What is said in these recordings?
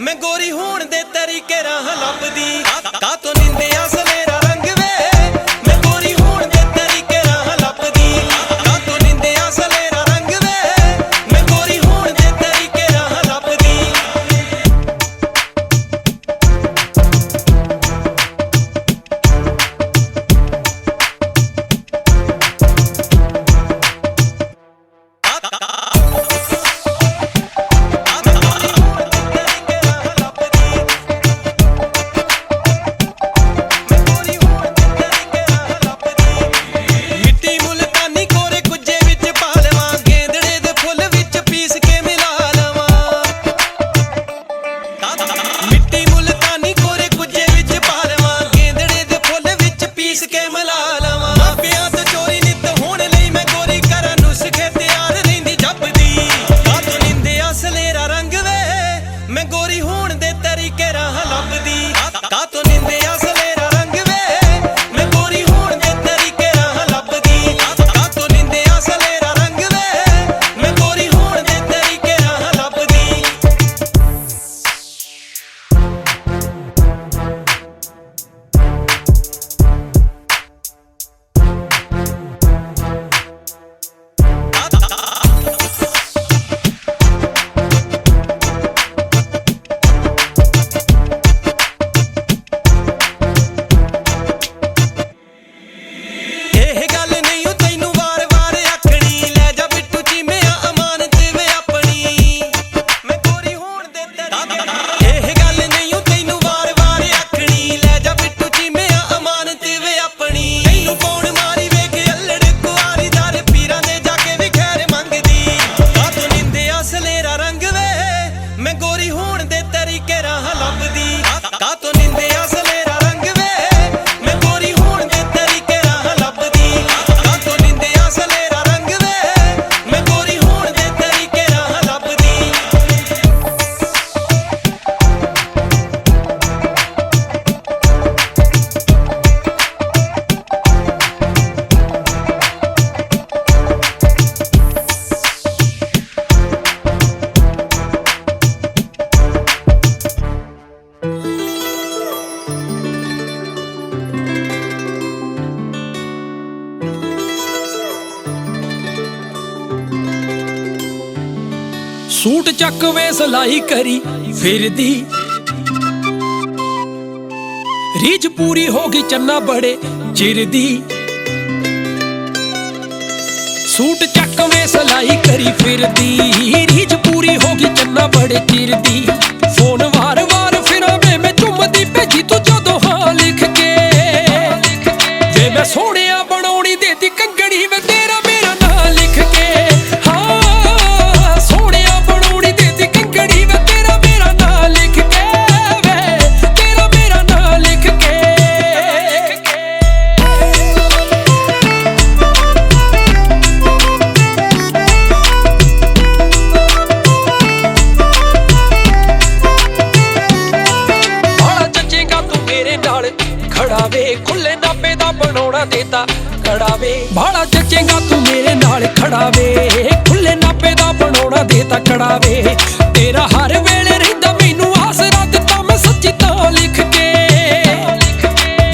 मैं गोरी होण दे तरीके राह लभदी का तो निंदिया सवेरा रंग वे मैं गोरी होण दे तरीके राह लभदी का तो निंदिया सवेरा रंग वे मैं गोरी होण दे तरीके राह लभदी मैं गोरी होण दे तरीके राह लभदी का तो निंदिया सवेरा रंग वे मैं गोरी होण दे तरीके राह लभदी का तो निंदिया सवेरा रंग वे मैं गोरी होण दे तरीके राह लभदी मैं गोरी होण दे तरीके राह लभदी का तो निंदिया सवेरा रंग वे मैं गोरी होण दे तरीके राह लभदी का तो निंदिया सवेरा रंग वे मैं गोरी होण दे तरीके राह लभदी सूट चक वे सलाई करी फिरदी रीझ पूरी होगी चन्ना बड़े चिरदी सूट चक वे सलाई करी फिरदी रीझ पूरी होगी चन्ना बड़े चिरदी फोन वार वार फिरा मैं चुमदी भेजी तू जदों हां लिख के वे मैं सोहणिया बनाउणी देती कंगणी वे तेरा मेरा नां लिख के खुले नापे दा बनाउणा देता खड़ा वे भाड़ा जचेगा तू मेरे नाल खड़ा वे खुले नापे दा बनाउणा देता खड़ा वे तेरा हर वेले रहिंदा मैनू आसरा दिता मैं सच्ची तां लिख के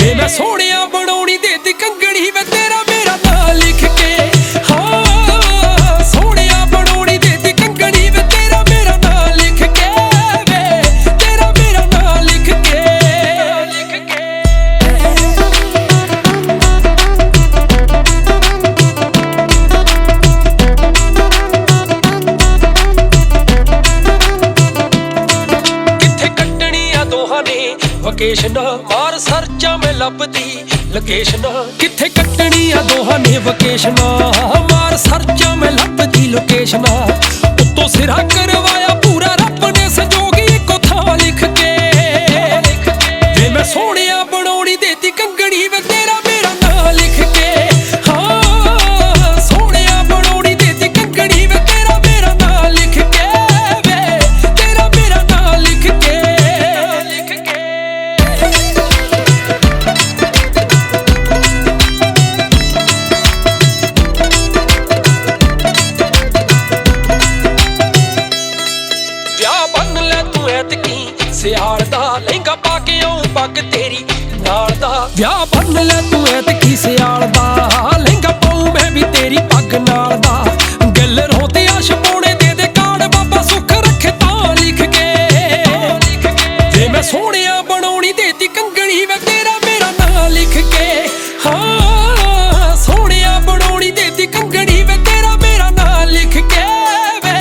वे मैं सोहणिया बनाउणी देती कंगणी वे तेरा मेरा नां लिख के हाँ सोहणिया बनाउणी देती कंगणी वे तेरा मेरा नां लिख के वे तेरा मेरा नां लिख के लोकेशन मार सर्चा में लभदी लोकेशन किथे कट्टनी आ दोहां ने वकेशन मार सर्चा में लभदी लोकेशन उत्तों सिरा करवाया पूरा रब ने संजोगी को था लिख के वे मैं सोहणिया बनाउणी देती कंगणी वे तेरा मेरा नां लिख के हाँ सोहणिया बनाउणी देती कंगणी वे तेरा मेरा नां लिख के वे तेरा मेरा नां लिख के ਸਿਆਲ ਦਾ ਲਹਿੰਗਾ ਪਾ ਕੇ ਆਉਂ ਪੱਗ ਤੇਰੀ ਨਾਲ ਦਾ ਵਿਆਹ ਬੰਨ ਲੈ ਤੂੰ ਐਤਕੀ ਸਿਆਲ ਦਾ ਲਹਿੰਗਾ ਪਾਉਂ ਮੈਂ ਵੀ ਤੇਰੀ ਪੱਗ ਨਾਲ ਦਾ ਗਿੱਲ ਰੋ ਤੇ ਆਸ਼ ਪਾਉਣੇ ਦੇ ਕਾਰਡ ਬਾਬਾ ਸੁੱਖ ਰੱਖੇ ਤਾਂ ਲਿਖ ਕੇ ਜੇ ਮੈਂ ਸੋਹਣਿਆ ਬਣਾਉਣੀ ਦੇਤੀ ਕੰਗਣੀ ਵੇ ਤੇਰਾ ਮੇਰਾ ਨਾਂ ਲਿਖ ਕੇ ਹਾਂ ਸੋਹਣਿਆ ਬਣਾਉਣੀ ਦੇਤੀ ਕੰਗਣੀ ਵੇ ਤੇਰਾ ਮੇਰਾ ਨਾਂ ਲਿਖ ਕੇ ਵੇ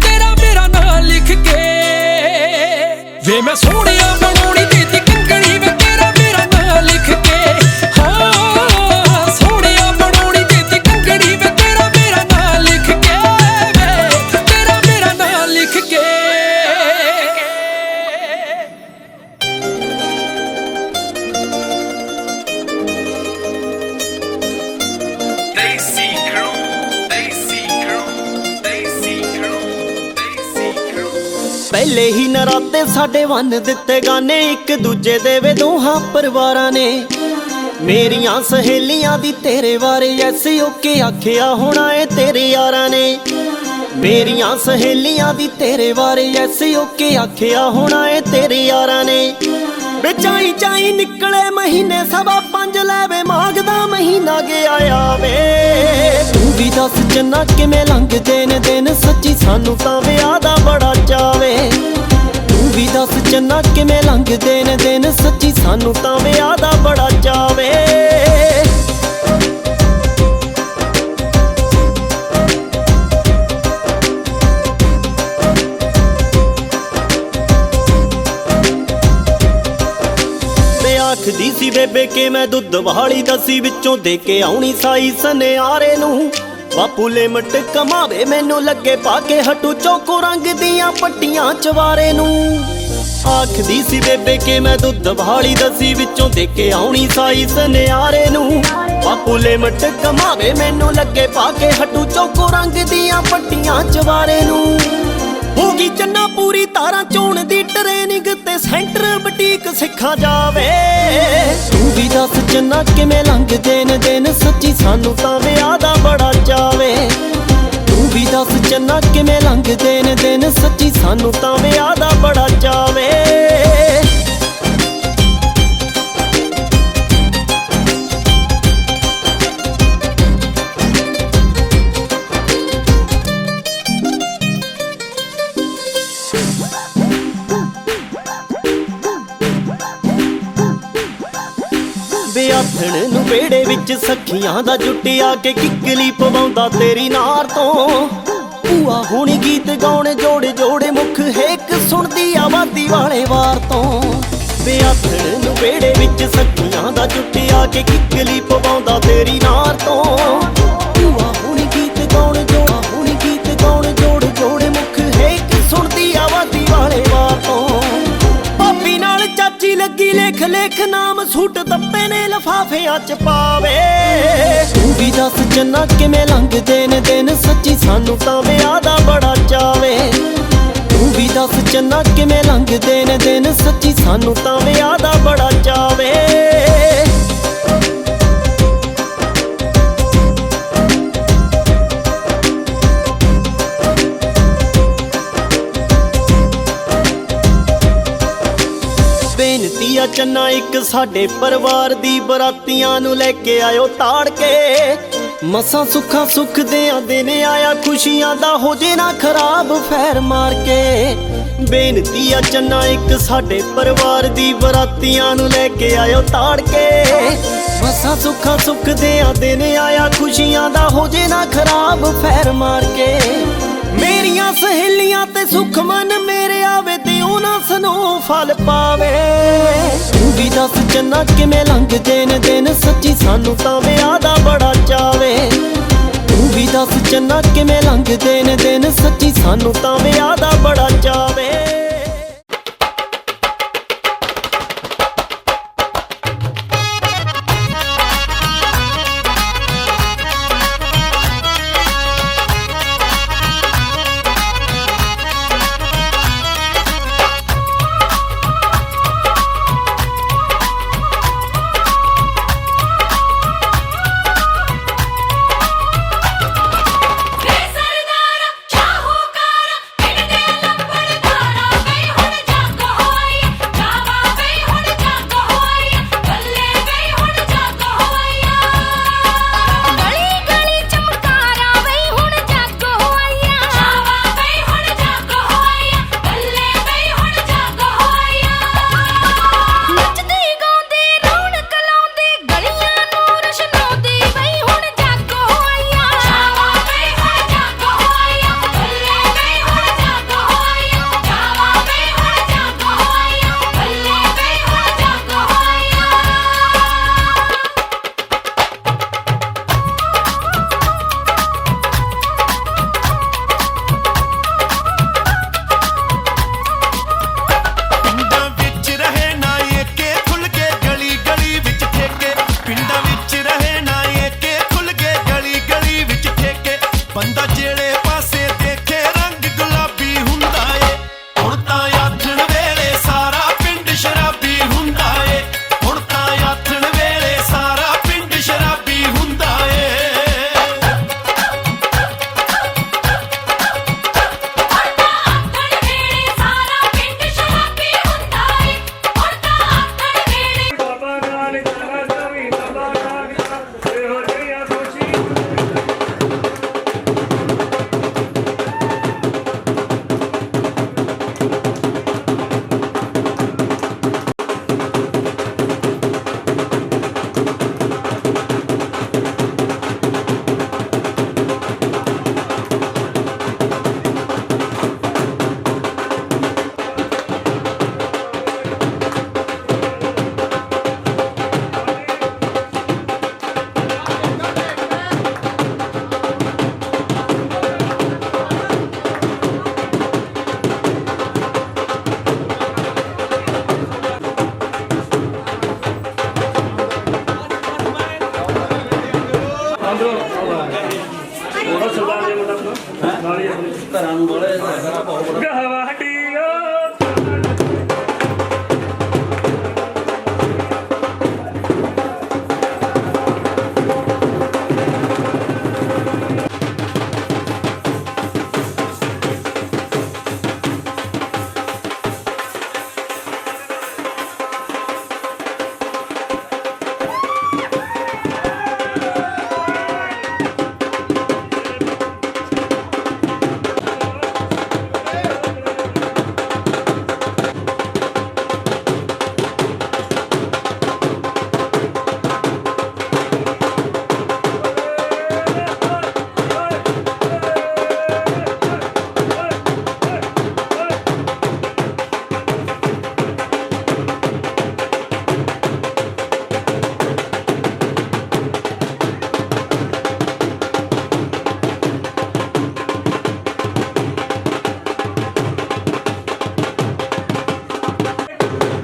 ਤੇਰਾ ਮੇਰਾ ਨਾਂ ਲਿਖ ਕੇ ਵੇ ਮੈਂ ਸੋਹਣਿਆ ਬਣਾਉਣੀ ਦੇਤੀ ਕੰਗਣੀ ਵੇ ਤੇਰਾ ਮੇਰਾ ਨਾਂ ਲਿਖ ਕੇ ਹਾਂ ਸੋਹਣਿਆ ਬਣਾਉਣੀ ਦੇਤੀ ਕੰਗਣੀ ਵੇ ਤੇਰਾ ਮੇਰਾ ਨਾਂ ਲਿਖ ਕੇ ਵੇ ਤੇਰਾ ਮੇਰਾ ਨਾਂ ਲਿਖ ਕੇ ਪਹਿਲੇ ਹੀ ਨਰਾਤੇ ਸਾਡੇ ਵੰਨ ਦਿੱਤੇ ਗਾਨੇ ਇੱਕ ਦੂਜੇ ਦੇ ਵੇ ਦੋਹਾਂ ਪਰਿਵਾਰਾਂ ਨੇ ਮੇਰੀਆਂ ਸਹੇਲੀਆਂ ਦੀ ਤੇਰੇ ਬਾਰੇ ਐਸੇ ਓਕੇ ਆਖਿਆ ਹੋਣਾ ਏ ਤੇਰੇ ਯਾਰਾਂ ਨੇ ਮੇਰੀਆਂ ਸਹੇਲੀਆਂ ਦੀ ਤੇਰੇ ਬਾਰੇ ਐਸੇ ਓਕੇ ਆਖਿਆ ਹੋਣਾ ਏ ਤੇਰੇ ਯਾਰਾਂ ਨੇ ਵਿਚਾਈ ਚਾਈ ਨਿਕਲੇ ਮਹੀਨੇ ਸਵਾ 5 ਲੈਵੇ ਮਾਘ ਦਾ ਮਹੀਨਾ ਗਿਆ ਆਵੇ ਤੂੰ ਵੀ ਦੱਸ ਜੰਨਾ ਕਿਵੇਂ ਲੰਘਦੇ ਨੇ ਦਿਨ ਸੱਚੀ ਸਾਨੂੰ ਤਾਂ ਵਿਆਹ ਦਾ ਬੜਾ ਚਾਵੇ ਤੂੰ ਵੀ ਦੱਸ ਜੰਨਾ ਕਿਵੇਂ ਲੰਘਦੇ ਨੇ ਦਿਨ ਸੱਚੀ ਸਾਨੂੰ ਤਾਂ ਵਿਆਹ ਦਾ ਬੜਾ ਚਾਵੇ ਆਖਦੀ ਸੀ ਬੇਬੇ ਕਿ ਮੈਂ ਦੁੱਧ ਵਾਲੀ ਦਸੀ ਵਿੱਚੋਂ ਦੇ ਕੇ ਆਉਣੀ ਸਾਈ ਸਨਿਆਰੇ ਨੂੰ ਬਾਪੂ ਲਿਮਟ ਕਮਾਵੇ ਮੈਨੂੰ ਲੱਗੇ ਪਾ ਕੇ ਹਟੂ ਚੋਕੋ ਰੰਗ ਦੀਆਂ ਪੱਟੀਆਂ ਚਵਾਰੇ ਨੂੰ ਆਖਦੀ ਸੀ ਬੇਬੇ ਕਿ ਮੈਂ ਦੁੱਧ ਵਾਲੀ ਦਸੀ ਵਿੱਚੋਂ ਦੇ ਕੇ ਆਉਣੀ ਸਾਈ ਸਨਿਆਰੇ ਨੂੰ ਬਾਪੂ ਲਿਮਟ ਕਮਾਵੇ ਮੈਨੂੰ ਲੱਗੇ ਪਾ ਕੇ ਹਟੂ ਚੋਕੋ ਰੰਗ ਦੀਆਂ ਪੱਟੀਆਂ ਚਵਾਰੇ ਨੂੰ ਹੋ ਗਈ ਚੰਨਾ ਪੂਰੀ ਤਾਰਾਂ ਚੋਣ ਦੀ ਟ੍ਰੇਨਿੰਗ ਤੇ ਸੈਂਟਰ ਬੁਟੀਕ ਸਿੱਖਾ ਜਾਵੇ ਤੂੰ ਵੀ ਦੱਸ ਚੰਨਾ ਕਿਵੇਂ ਲੰਘਦੇ ਨੇ ਦਿਨ ਸੱਚੀ ਸਾਨੂੰ ਤਾਂ ਵਿਆਹ ਦਾ ਬੜਾ ਚਾਵੇ ਤੂੰ ਵੀ ਦੱਸ ਚੰਨਾ ਕਿਵੇਂ ਲੰਘਦੇ ਨੇ ਦਿਨ ਸੱਚੀ ਸਾਨੂੰ ਤਾਂ ਵਿਆਹ ਦਾ ਬੜਾ ਚਾਵੇ ਵਿਆਥਣ ਨੂੰ ਵਿਹੜੇ ਵਿੱਚ ਸਖੀਆਂ ਦਾ ਜੁੱਟਿਆ ਕੇ ਕਿੱਕਲੀ ਪਵਾਉਂਦਾ ਤੇਰੀ ਨਾਰ ਤੋਂ ਭੂਆ ਹੁਣੀ ਗੀਤ ਗਾਉਣੇ ਜੋੜੇ ਜੋੜੇ ਮੁਖ ਹੇਕ ਸੁਣਦੀ ਆਵਾਦੀ ਵਾਲੇ ਵਾਰ ਤੋਂ ਵਿਆਥਣ ਨੂੰ ਵਿਹੜੇ ਵਿੱਚ ਸਖੀਆਂ ਦਾ ਜੁੱਟਿਆ ਕੇ ਕਿੱਕਲੀ ਪਵਾਉਂਦਾ ਤੇਰੀ ਨਾਰ ਤੋਂ ਭੂਆ ਹੁਣੀ ਗੀਤ ਗਾਉਣੇ ਜੋੜੇ ਜੋੜੇ ਮੁਖ ਹੇਕ ਸੁਣਦੀ ਆਵਾਦੀ ਵਾਲੇ ਵਾਰ ਤੋਂ ਭਾਬੀ ਨਾਲ ਚਾਚੀ ਲੱਗੀ ਲੇਖ ਨਾਮ ਸੂਟ ਦੱਪੇ ਨੇ ਲਫਾਫਿਆਂ ਚ ਪਾਵੇ ਤੂੰ ਵੀ ਦੱਸ ਜੰਨਾ ਕਿਵੇਂ ਲੰਘਦੇ ਨੇ ਦਿਨ ਸੱਚੀ ਸਾਨੂੰ ਤਾਂ ਵਿਆਹ ਦਾ ਬੜਾ ਚਾਵੇ ਤੂੰ ਵੀ ਦੱਸ ਜੰਨਾ ਕਿਵੇਂ ਲੰਘਦੇ ਨੇ ਦਿਨ ਸੱਚੀ ਸਾਨੂੰ ਤਾਂ ਵਿਆਹ ਦਾ ਬੜਾ ਚਾਵੇ ਬੇਨਤੀ ਆ ਚੰਨਾ ਇੱਕ ਸਾਡੇ ਪਰਿਵਾਰ ਦੀ ਬਰਾਤੀਆਂ ਨੂੰ ਲੈ ਕੇ ਆਇਓ ਤਾੜ ਕੇ ਮਸਾਂ ਸੁੱਖਾਂ ਸੁੱਖ ਦਿਆਂ ਦਿਨ ਆਇਆ ਖੁਸ਼ੀਆਂ ਦਾ ਹੋ ਜੇ ਨਾ ਖਰਾਬ ਫੈਰ ਮਾਰ ਕੇ ਬੇਨਤੀ ਆ ਚੰਨਾ ਇੱਕ ਸਾਡੇ ਪਰਿਵਾਰ ਦੀ ਬਰਾਤੀਆਂ ਨੂੰ ਲੈ ਕੇ ਆਇਓ ਤਾੜ ਕੇ ਮਸਾਂ ਸੁੱਖਾਂ ਸੁੱਖ ਦਿਆਂ ਦਿਨ ਆਇਆ ਖੁਸ਼ੀਆਂ ਦਾ ਹੋ ਜੇ ਨਾ ਖਰਾਬ ਫੈਰ ਮਾਰ ਕੇ ਮੇਰੀਆਂ ਸਹੇਲੀਆਂ ਤੇ ਸੁਖ ਮਨ ਮੇਰੇ ਆਵੇ ਤੇ ਉਹਨਾਂ ਸਨੋ ਫਲ ਪਾਵੇ ਤੂੰ ਵੀ ਦੱਸ ਜੰਨਾ ਕਿਵੇਂ ਲੰਘਦੇ ਨੇ ਦਿਨ ਸੱਚੀ ਸਾਨੂੰ ਤਾਂ ਵਿਆਹ ਦਾ ਬੜਾ ਚਾਵੇ ਤੂੰ ਵੀ ਦੱਸ ਜੰਨਾ ਕਿਵੇਂ ਲੰਘਦੇ ਨੇ ਦਿਨ ਸੱਚੀ ਸਾਨੂੰ ਤਾਂ ਵਿਆਹ ਦਾ ਬੜਾ ਚਾਵੇ ਨੂੰ ਬੋਲੇ ਬਹੁਤ ਬੜਾ ਗਵਾਡੀਓ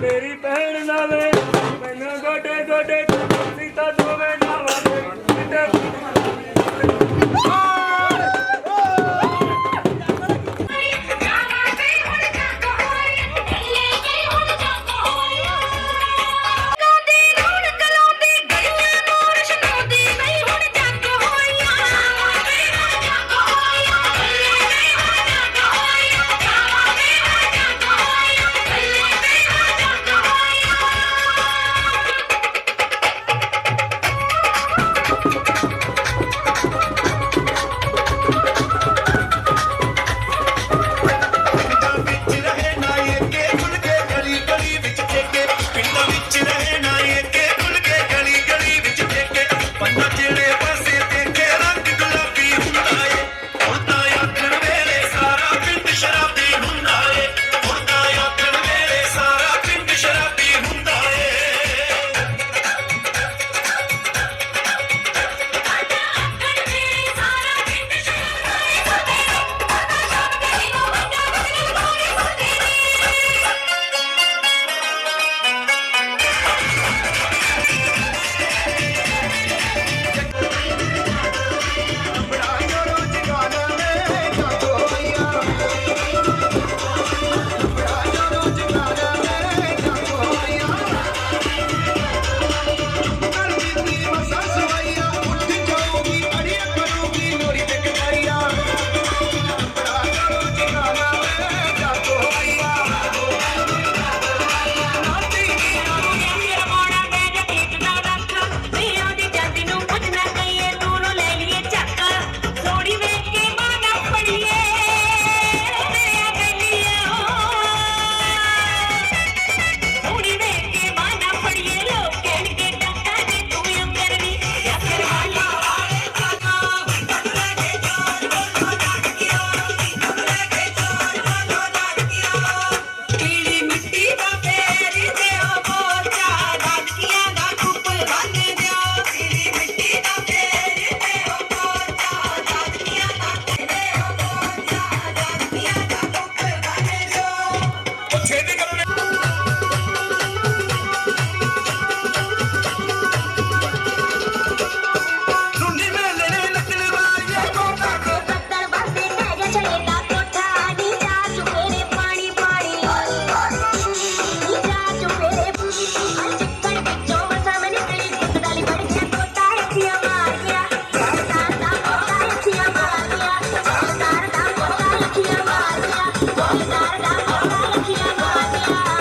ਮੇਰੀ ਭੈਣ ਨਾਲੇ ਮੈਨੂੰ ਗੋਡੇ ਗੋਡੇ ਸੀਤਾ ਦੋਵੇਂ ਨਾਵਾਂ ਤੇ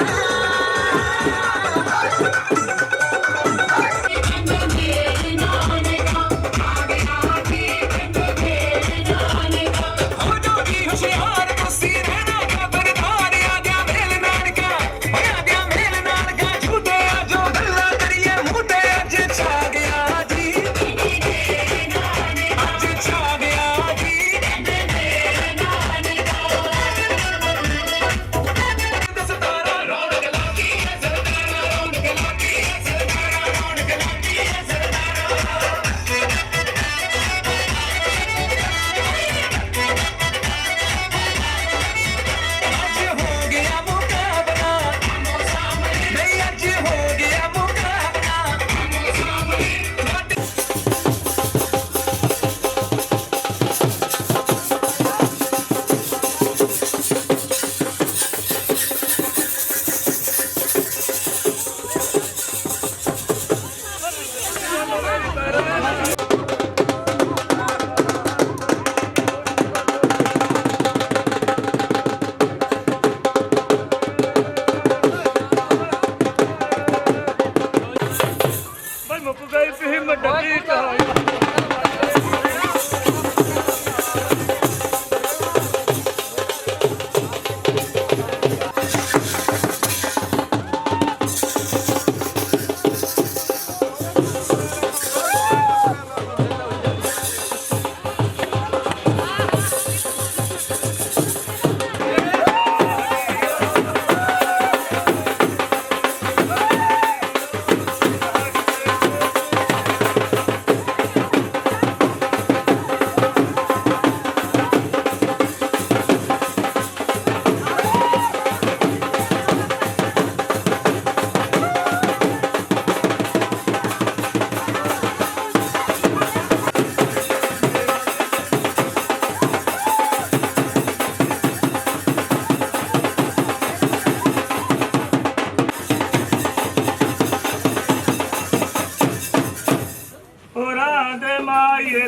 Thank you.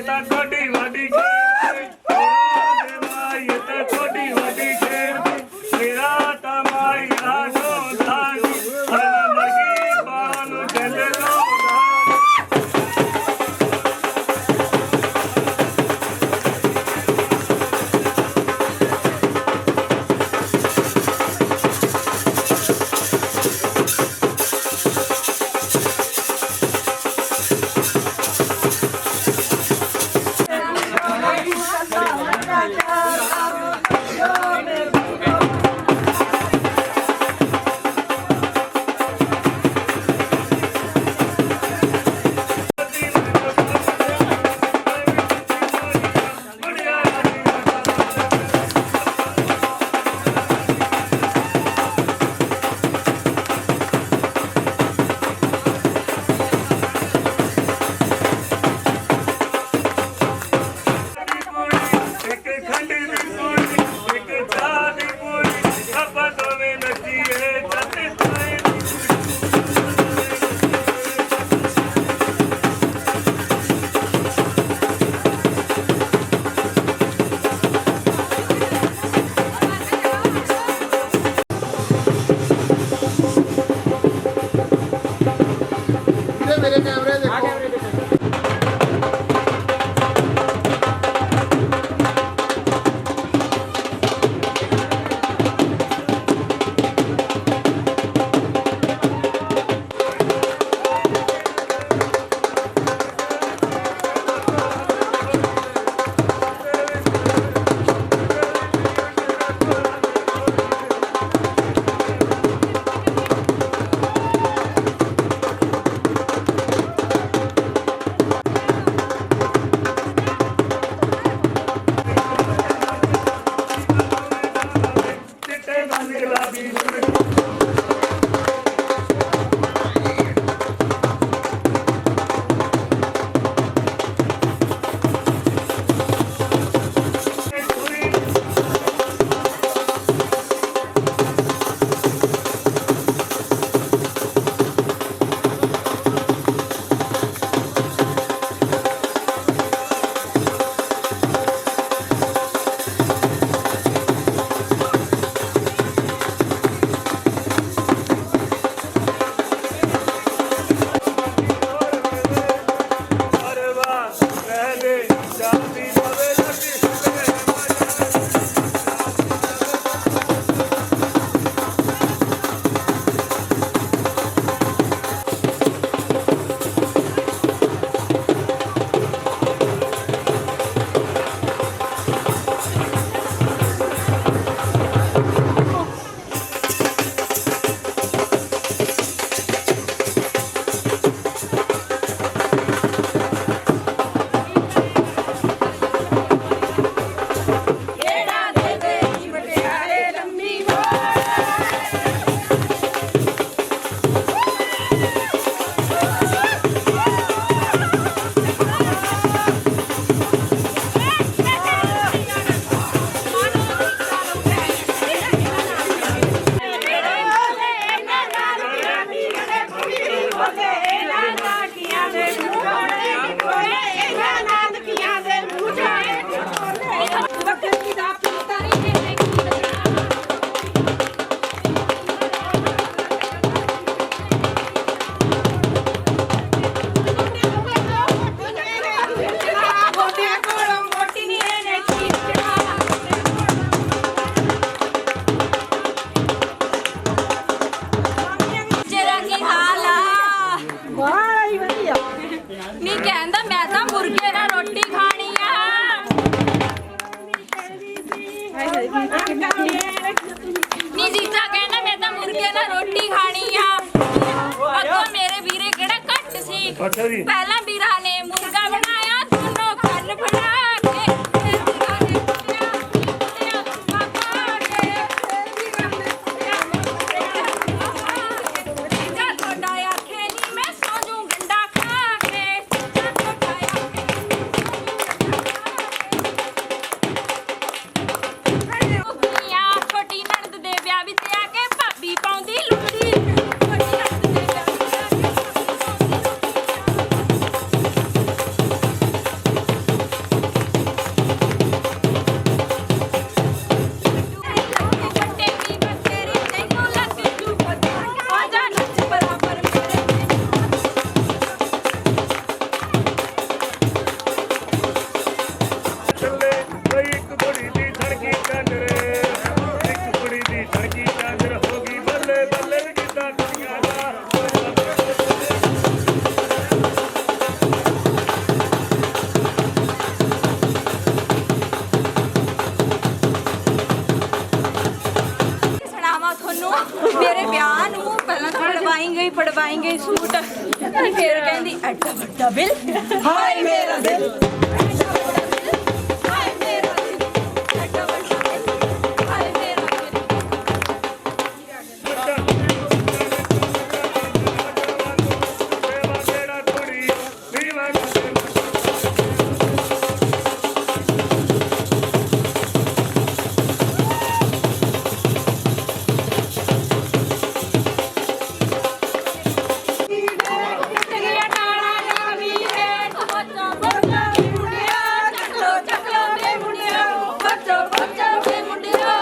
ਇਹ ਤਾਂ ਥੋੜੀ ਵੱਡੀ ਖੇਡ ਦੇ ਮਾਈ ਇਹ ਤਾਂ ਥੋੜੀ ਵੱਡੀ ਖੇਡ ਮੇਰਾ ਤਾਂ ਮਾਈ ਢੋਂਦਾ ਨੀ ਹਰਨ ਲੱਗੀ ਬਾਹਾਂ ਨੂੰ ਚੱਲੇ ਢੋਂਦਾ ਨੀ ਜੀਜਾ ਕਹਿੰਦਾ ਮੈਂ ਤਾਂ ਮੁਰਗੇ ਨਾਲ ਰੋਟੀ ਖਾਣੀ ਆ। ਅੱਗੋਂ ਮੇਰੇ ਵੀਰੇ ਕਿਹੜਾ ਘੱਟ ਸੀ। ਅੱਛਾ ਜੀ। ਪਹਿਲਾਂ ਵੀਰਾ ਨੇ ਮੁਰਗਾ ਬਣਾਇਆ ਦੋਨੋਂ ਕੰਨ ਫੜਾ ਕੇ ਮੇਰੇ ਵਿਆਹ ਨੂੰ ਪਹਿਲਾਂ ਤਾਂ ਪੜਵਾਈ ਗਈ ਸੂਟ ਫਿਰ ਕਹਿੰਦੀ ਐਡਾ ਵੱਡਾ ਬਿੱਲ ਹਾਏ ਮੇਰਾ ਦਿਲ ਹਾਏ ਮੇਰਾ ਦਿਲ ਐਡਾ ਵੱਡਾ ਬਿੱਲ ਹਾਏ ਮੇਰਾ ਦਿਲ ਚੰਗੀਆਂ ਟਾਣਾ ਲਾਵੀ ਏ ਤੂੰ ਬੱਚਾ ਬੱਚਾ ਵੇ ਮੁੰਡਿਆ ਚੱਕਲੋ ਵੇ ਮੁੰਡਿਆ ਬੱਚਾ ਬੱਚਾ ਵੇ ਮੁੰਡਿਆ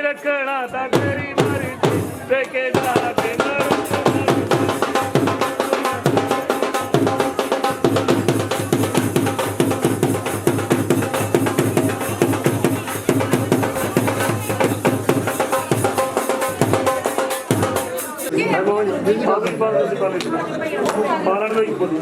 ਰੱਖਣਾ ਤਾਂ ਤੇਰੀ ਮਰਜ਼ੀ ਵੇ ਕੇ ਜਾ ਕੇ ਪਾਲਣ ਦਾ ਹੀ ਬੋਲੀ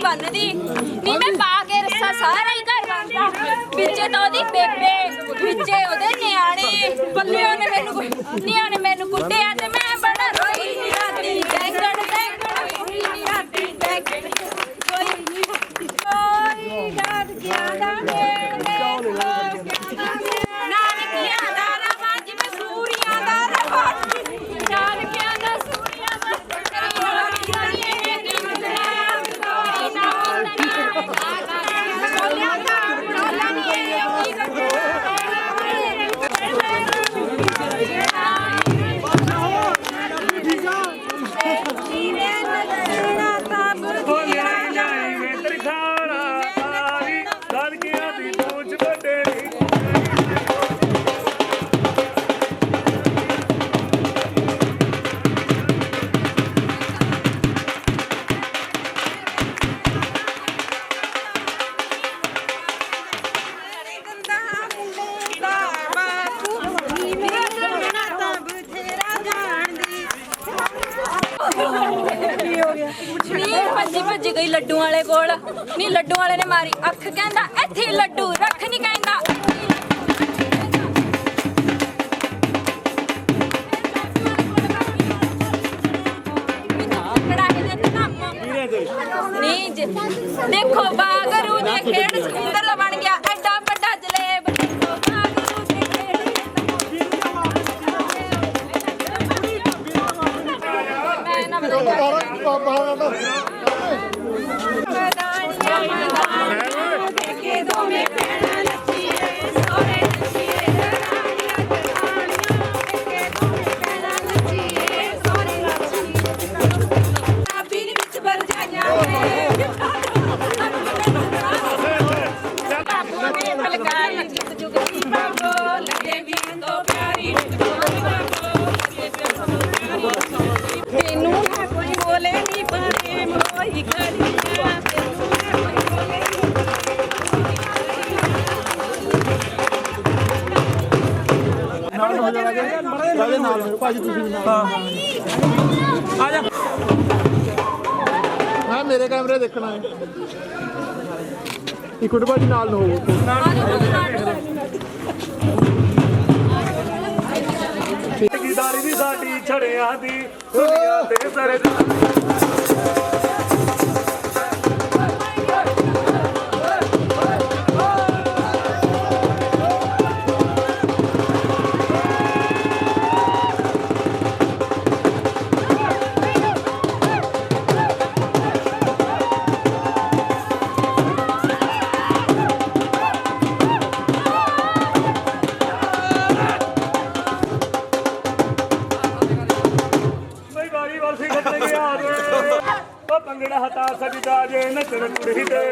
ਬੰਨਦੀ ਨੀ ਮੈਂ ਪਾ ਕੇ ਰੱਸਾ ਸਾਰਾ ਹੀ ਘਰ ਬੰਨਦਾ ਵਿੱਚੇ ਤਾਂ ਉਹਦੀ ਬੇਬੇ ਵਿੱਚੇ ਉਹਦੇ ਨਿਆਣੇ ਬੱਲਿਆਂ ਨੇ ਮੈਨੂੰ ਕੁੱਟਿਆ ਤੇ ਮੈਂ ਬੜਾ ਰੋਈ ਨੀ ਰਾਤੀ ਡੈਂਗਣ ਹੋਈ ਨੀ ਰਾਤੀ ਡੈਂਗਣ ਕੋਈ ਡਰ ਗਿਆ ਦਾ ਨਾਨਕਿਆਂ ਦਾ ਰਵਾ ਨੀ ਭੱਜੀ ਭੱਜੀ ਗਈ ਲੱਡੂ ਵਾਲੇ ਕੋਲ ਨੀ ਲੱਡੂ ਵਾਲੇ ਨੇ ਮਾਰੀ ਅੱਖ ਕਹਿੰਦਾ ਇੱਥੇ ਲੱਡੂ ਰੱਖ ਨਹੀਂ ਕਹਿੰਦਾ ਨੀ ਦੇਖੋ ਬਾਗਰੂ ਦੇ ਖੇਡ ਸੁੰਦਰ ਬਣ ਗਿਆ ਐਡਾ ਵੱਡਾ ਜਲੇਬ ਦੇਖੋ ਬਾਗਰੂ ਦੇ ਖੇਡ ਮੈਂ ਨਾ ਦੇਖੇ ਦੋਵੇਂ ਭੈਣਾਂ ਨੱਚੀਏ ਸੋਹਰੇ ਨੱਚੀਏ ਰਾਣੀਆਂ ਜਠਾਣੀਆਂ ਦੇਖੇ ਦੋਵੇਂ ਭੈਣਾਂ ਨੱਚੀਏ ਸੋਹਰੇ ਨੱਚੀਏ ਆਬੀ ਵਿੱਚ ਵਰ ਜਾਈਆਂ ਵੇ ਪਲਕਾਂ ਨੱਚਤ ਜੁਗਤੀ ਬਾਬੋ ਲੱਗੇ ਵੀ ਤੋਂ ਪਿਆਰੀ ਤੈਨੂੰ ਨਾ ਕੋਈ ਬੋਲੇ ਨਹੀਂ ਪਾਰੇ ਮੋਈ ਕਰੀਆ ਤੈਨੂੰ ਨਾ ਕੋਈ ਬੋਲੇ ਹਾਂ ਮੇਰੇ ਕੈਮਰੇ ਦੇਖਣਾ ਹੈ ਇੱਕ ਮਿੰਟ ਭਾਜੀ ਨਾਲ ਨੂੰ ਠੇਕੇਦਾਰੀ ਵੀ ਸਾਡੀ ਛੜਿਆਂ ਦੀ ਦੁਨੀਆ ਤੇ ਸਾਰੇ ਭੰਗੜਾ ਹਟਾ ਸਕਦਾ ਜੇ ਨਚਣ ਕੁੜੀ ਤੇ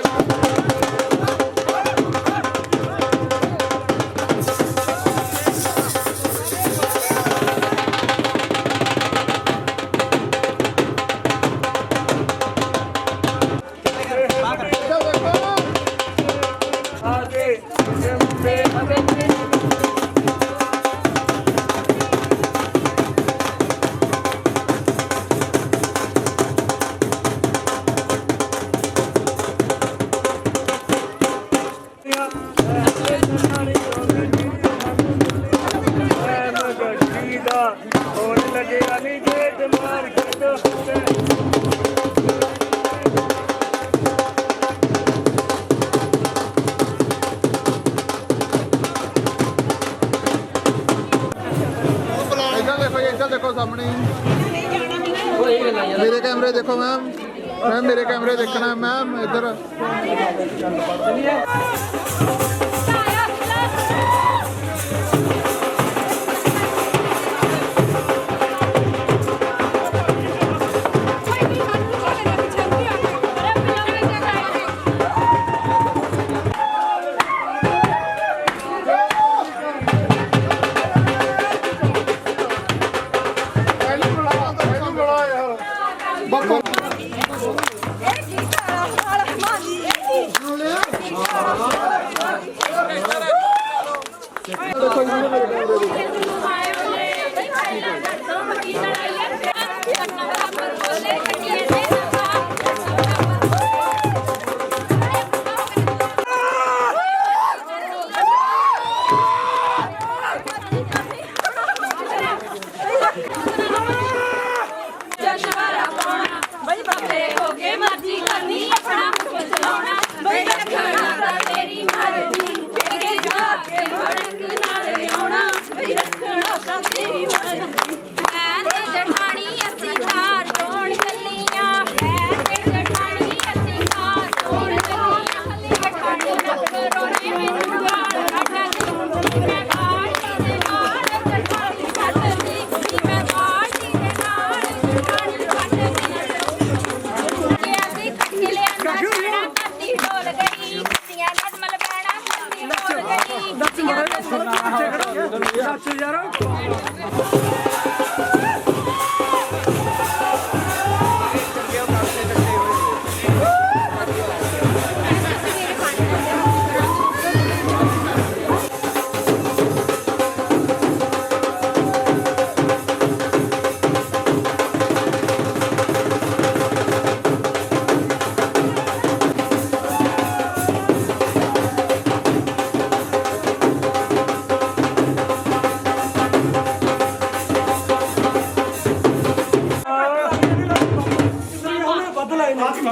देखो सामने मेरे कैमरे देखो मैम मैम मेरे कैमरे देखना है मैम इधर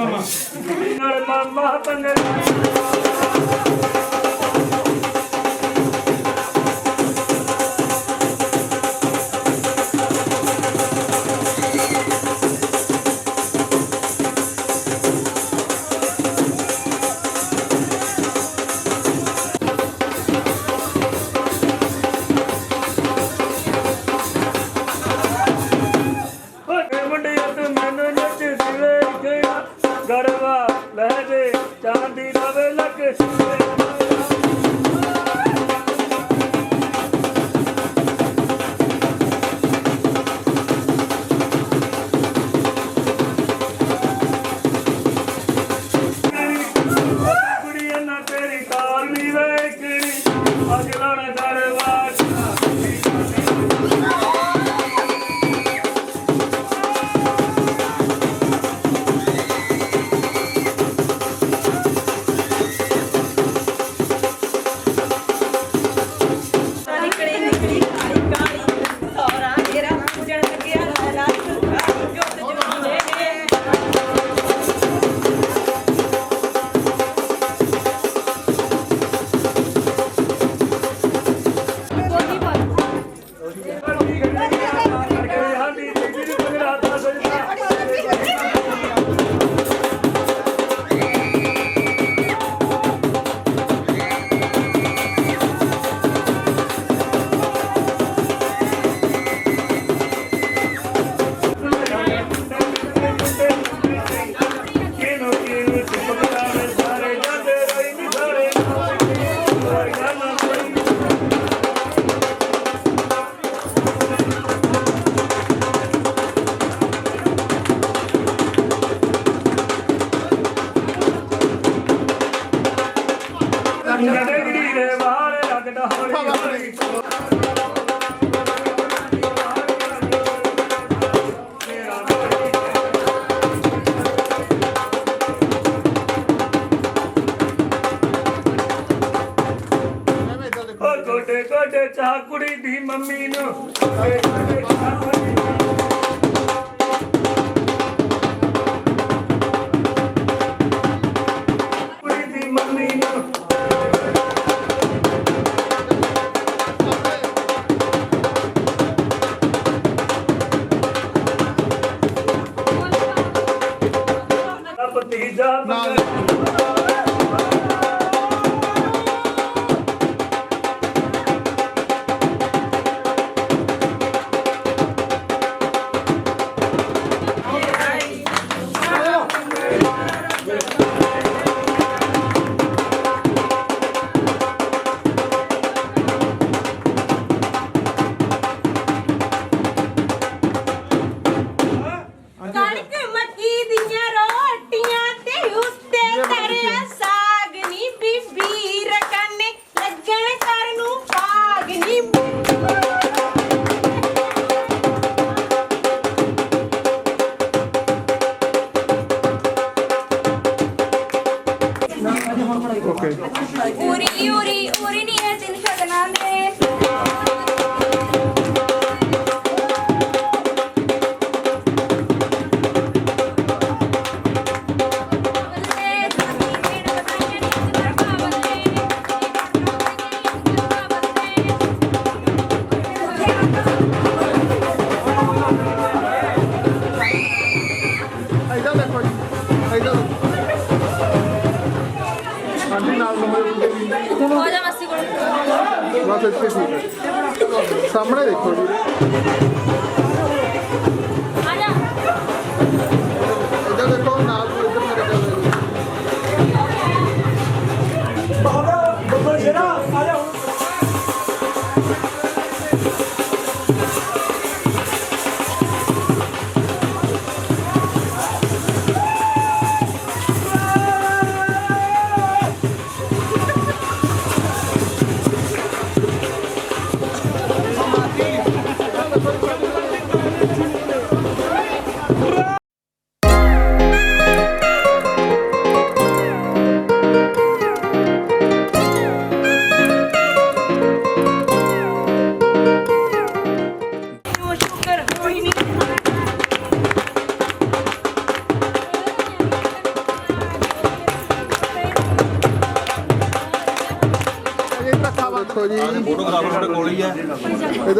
ਨਾਲ ਮਾਮਾ ਪੰਗੜਾ ਗੜਵਾ ਲੈ ਦੇ ਚਾਂਦੀ ਰਵੇ ਲੱਗ ਕੁੜੀਆਂ ਨਾ ਤੇਰੀ ਕਾਰ ਵੀ ਵੇਖਣੀ ਅੱਜ ਲਾਣਾ ਗੜਵਾ ਗੜਗੜੀ ਦੇ ਬਾਹਰ ਲੱਗਦਾ ਹੌਲੀ ਹੌਲੀ ਗੋਡੇ ਗੋਡੇ ਚਾਹ ਕੁੜੀ ਦੀ ਮੰਮੀ ਨੂੰ ਕੁੜੀ ਦੀ ਮੰਮੀ ਨੂੰ ਭਤੀਜਾ ਕਣਕ ਮੱਕੀ ਦੀਆਂ ਰੋਟੀਆਂ ਤੇ ਉਸਤੇ ਤਰਿਆ ਸਾਗ ਨੀ ਬੀਬੀ ਰਕਾਨੇ ਲੱਗਣ ਕਰ ਨੂੰ ਪਾਗ ਨੀ ਉਰੀ ਉਰੀ ਉਰੀ ਨੀ ਹੈ ਤਿੰਨ ਸ਼ਗਨਾਂ ਦੇ ਇੱਧਰ ਦੇਖੋ ਜੀ ਇੱਧਰ ਹਾਂਜੀ ਨਾਲ ਨੰਬਰ ਹੋ ਜਾ ਮਸਤੀ ਕੋਲ ਬਸ ਇੱਥੇ ਠੀਕ ਹੈ ਸਾਹਮਣੇ ਦੇਖੋ ਜੀ ਆ ਜਾ ਇੱਧਰ ਦੇਖੋ ਨਾਲ ਇੱਧਰ ਮੇਰੇ ਕੋਲ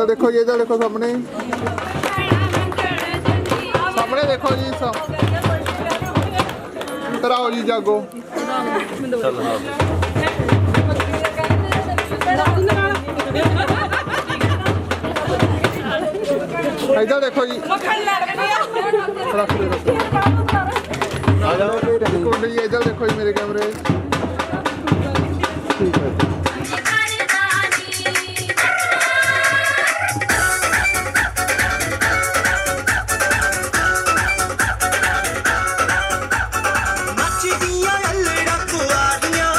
इधर देखो जी, इधर देखो सामने सामने देखो जी इधर आओ जी जागो। इधर देखो जी, रख दो, रख दो। देखो जी, इधर देखो जी मेरे कैमरे। ठीक है। ਨੱਚਦੀਆਂ ਅੱਲੜਾ ਕੁਆਰੀਆਂ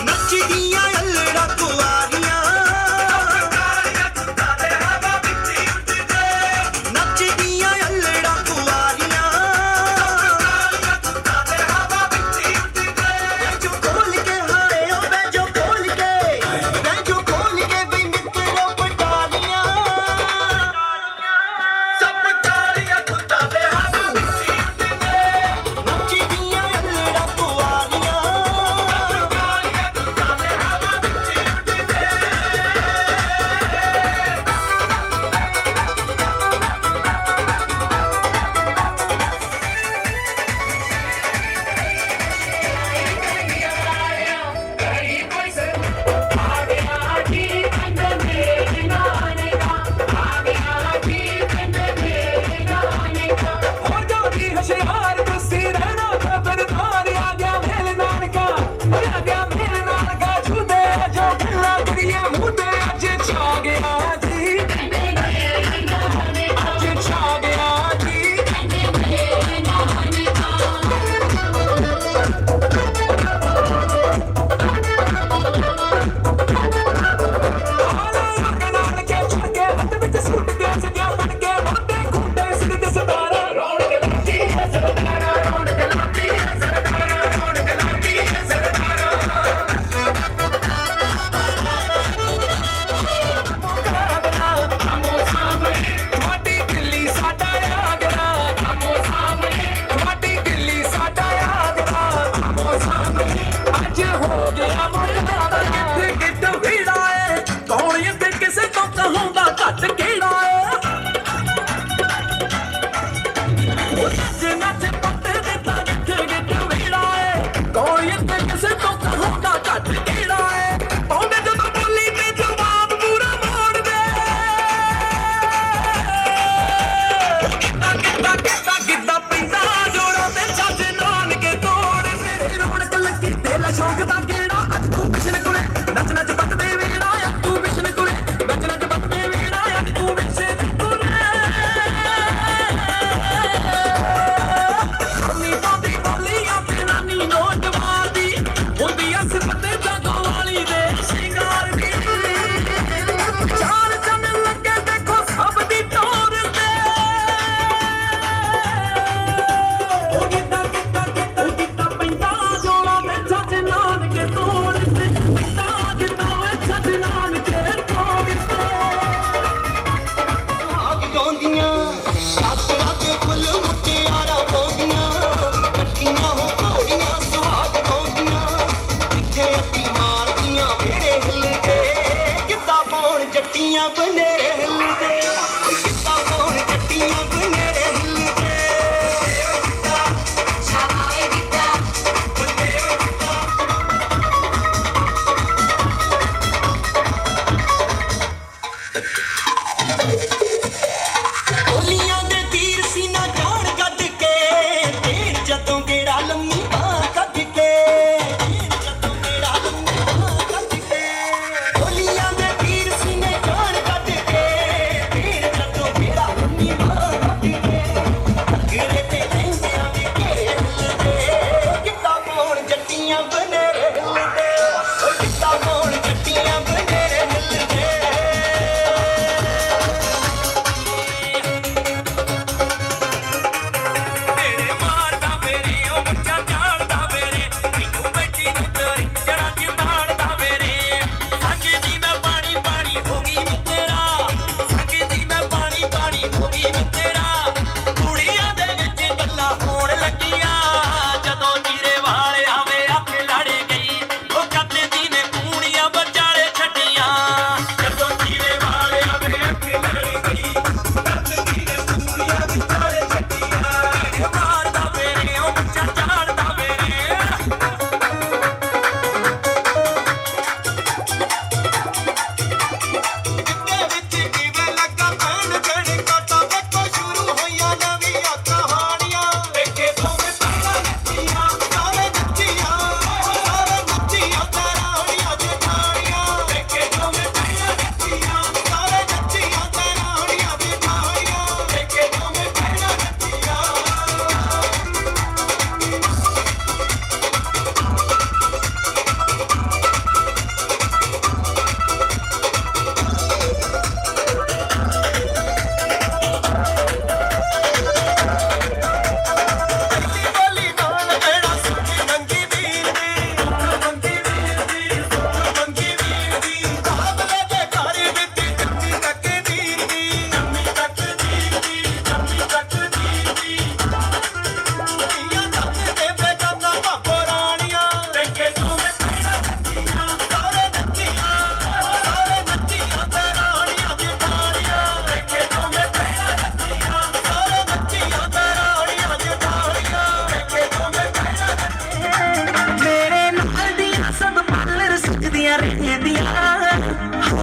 ਨੱਚਦੀਆਂ ਅੱਲੜਾ ਕੁਆਰੀਆਂ ਨੱਚਦੀਆਂ ਅੱਲੜਾ ਕੁਆਰੀਆਂ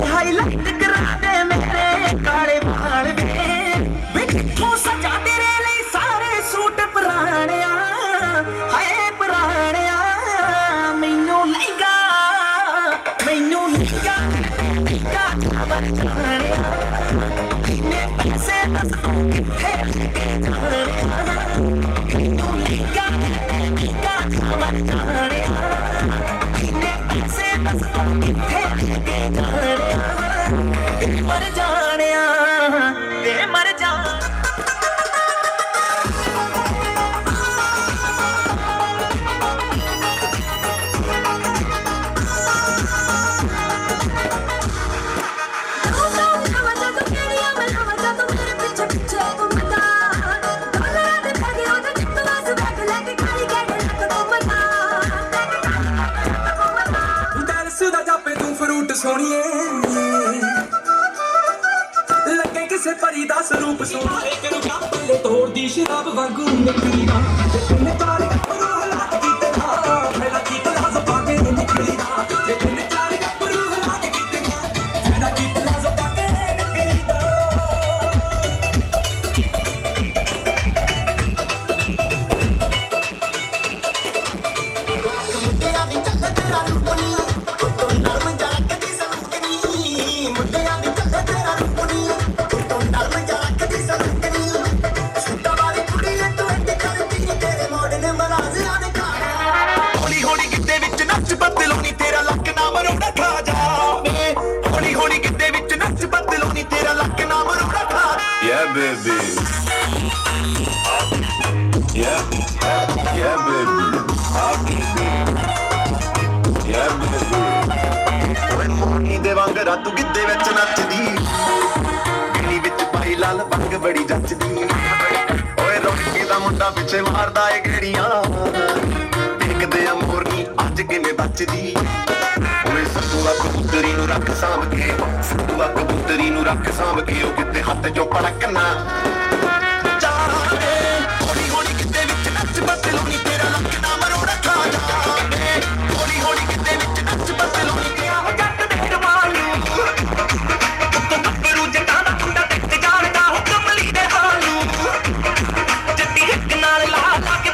हाईलाइट करा दे मेरे काले बाल वे बिठो सजा तेरे लिए सारे सूट पुराने हाय पुराने मैनू लहंगा पैसे दस मर जाने मर जा सोनिए लगे किसे परी दा स्वरूप सोनिए पहले तोड़ दी शराब वांगू निकली ना तुम चार गप्परू हलाक कीते ना मेरा की क्लास पाके निकली ना जे तुम चार गप्परू हलाक कीते ना मेरा की क्लास पाके निकली ना मुद्दे आवी चल तेरा रूपनी तो नरम जाके Yeah, baby. Yeah, baby. Yeah, baby. ਓਏ ਮੋਹਣੀ ਦੇ ਵਾਂਗ ਰਾਤੂ ਗਿੱਧੇ ਵਿੱਚ ਨੱਚਦੀ ਗਲੀ ਵਿੱਚ ਪਾਈ ਲਾਲ ਪੱਗ ਬੜੀ ਜੱਚਦੀ ਓਏ ਰੋਕੀ ਦਾ ਮੁੰਡਾ ਪਿੱਛੇ ਮਾਰਦਾ ਏ ਗੇੜੀਆਂ ਦੇਖਦੇ ਆ ਮੋਰਨੀ ਅੱਜ ਕਿਵੇਂ ਬਚਦੀ ਓਏ ਸੱਤੂਆ ਕਬੂਤਰੀ ਨੂੰ ਰੱਖ ਸਾਂਭ ਕੇ ਸੱਤੂਆ ਕਬੂਤਰੀ ਨੂੰ ਰੱਖ ਸਾਂਭ ਕੇ ਉਹ ਕਿਤੇ ਹੱਥ ਚੋਂ ਪੜਕਣਾ ਜਾਵੇ ਹੌਲੀ ਹੌਲੀ ਕਿਤੇ ਵਿੱਚ ਨੱਚ ਬਦਲੋਣੀ ਤੇਰਾ ਲੱਕ ਨਾ ਮਰੋੜਾ ਖਾ ਜਾਵੇ ਹੌਲੀ ਹੌਲੀ ਕਿਤੇ ਵਿੱਚ ਨੱਚ ਬਦਲੋਣੀ ਤੇਰਾ ਜੱਟ ਦੇ ਰਮਾਲੂ ਤੂੰ ਗੱਭਰੂ ਜੱਟਾਂ ਦਾ ਮੁੰਡਾ ਟਿਕ ਜਾਣਦਾ ਹੋ ਕਮਲੀ ਦੇ ਹਾਲੂ ਜੱਟੀ ਇੱਕ ਨਾਲ ਲਾ ਲਾ ਕੇ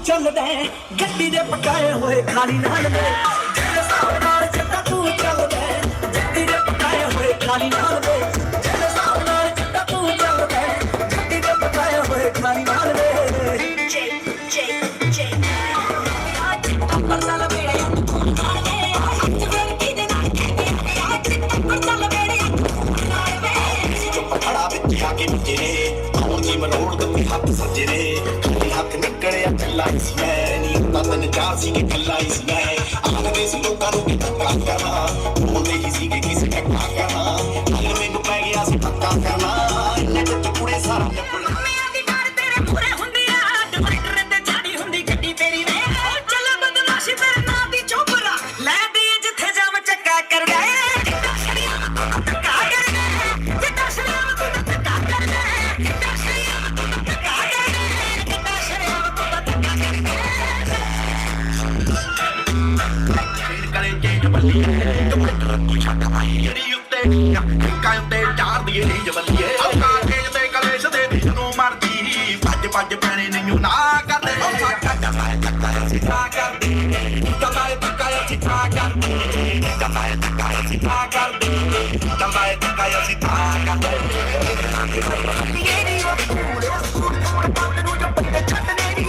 ਚੱਲਦਾ ਗੱਡੀ ਦੇ ਪਕਾਏ ਹੋਏ ਖਾਲੀ ਨਾਲ ਦੇ ਜਿਹੜੇ ਹਿਸਾਬ ਨਾਲ ਚੱਟਾ ਤੂੰ ਚੱਲਦਾ ਗੱਡੀ ਦੇ ਪਕਾਏ ਹੋਏ ਖਾਲੀ ਨਾਲ ਦੇ ਜਿਹੜੇ ਹਿਸਾਬ ਨਾਲ ਚੱਟਾ ਤੂੰ ਚੱਲਦਾ ਗੱਡੀ ਦੇ ਪਕਾਏ ਹੋਏ ਖਾਲੀ ਨਾਲ ਦੇ ਪਖੜਾ ਵਿੱਚ ਆ ਕੇ ਮਿੱਟੇ ਨੇ ਜੀ ਮਰੋੜ ਦੇ ਹੱਥ ਸੱਜੇ ਨੇ ਹੱਥ ਨਿਕਲਿਆ ਚੱਲਾਈ ਸੀ ਮੈਂ ਨੀ ਤਾਂ ਤਨ ਚਾਰ ਸੀ ਕਿ ਕੱਲਾਈ ਸੀ ਮੈਂ ਆਖਦੇ ਸੀ ਲੋਕਾਂ ਨੂੰ ਕਿ ਧੱਕਾ ਕਰਨਾ ਬੋਲਦੇ ਹੀ ਸੀ ਕਿ ਕਿਸੇ ਟੱਕਾ ਕਰਨਾ ਹੱਲ ਮੈਨੂੰ ਪੈ ਗਿਆ ਸੀ ਪੱਕਾ ਕਰਨਾ ਇੰਨੇ ਚ ਕੁੜੇ ਸਾਰਾ ਟੱਪਣਾ ਮੈਂ ਦੀ ਡਰ ਤੇਰੇ ਪੂਰੇ ਹੁੰਦੀ ਆ ਡਿਵਾਈਡਰ ਤੇ ਝਾੜੀ ਹੁੰਦੀ ਗੱਡੀ ਤੇਰੀ ਵੇ ਚੱਲ ਬਦਮਾਸ਼ੀ ਤੇਰੇ ਨਾਂ ਦੀ ਚੋਪਰਾ ਲੈ ਦੀ ਜਿੱਥੇ ਜਾਮ ਚੱਕਾ ਕਰ ਗਏ ਕਾਇ ਤੇ ਚਾਰ ਦੀ ਰੀਜ ਬੱਲੀਏ ਕਾਕੇ ਤੇ ਕਲੇਸ਼ ਦੇ ਨੂੰ ਮਰਦੀ ਭੱਜ ਭੱਜ ਪੈਣੇ ਨਹੀਂ ਨਾ ਕਰਦੇ ਕਮਾਏ ਤੱਕਾਇਆ ਸਿੱਧਾ ਕਰਦੇ ਕਮਾਏ ਤੱਕਾਇਆ ਸਿੱਧਾ ਕਰਦੇ ਕਮਾਏ ਤੱਕਾਇਆ ਸਿੱਧਾ ਕਰਦੇ ਕਮਾਏ ਤੱਕਾਇਆ ਸਿੱਧਾ ਕਰਦੇ ਇਹ ਨਹੀਂ ਉਹ ਪੂਰੇ ਪੱਟ ਨੂੰ ਜੱਟ ਤੇ ਛੱਡ ਦੇ ਨਹੀਂ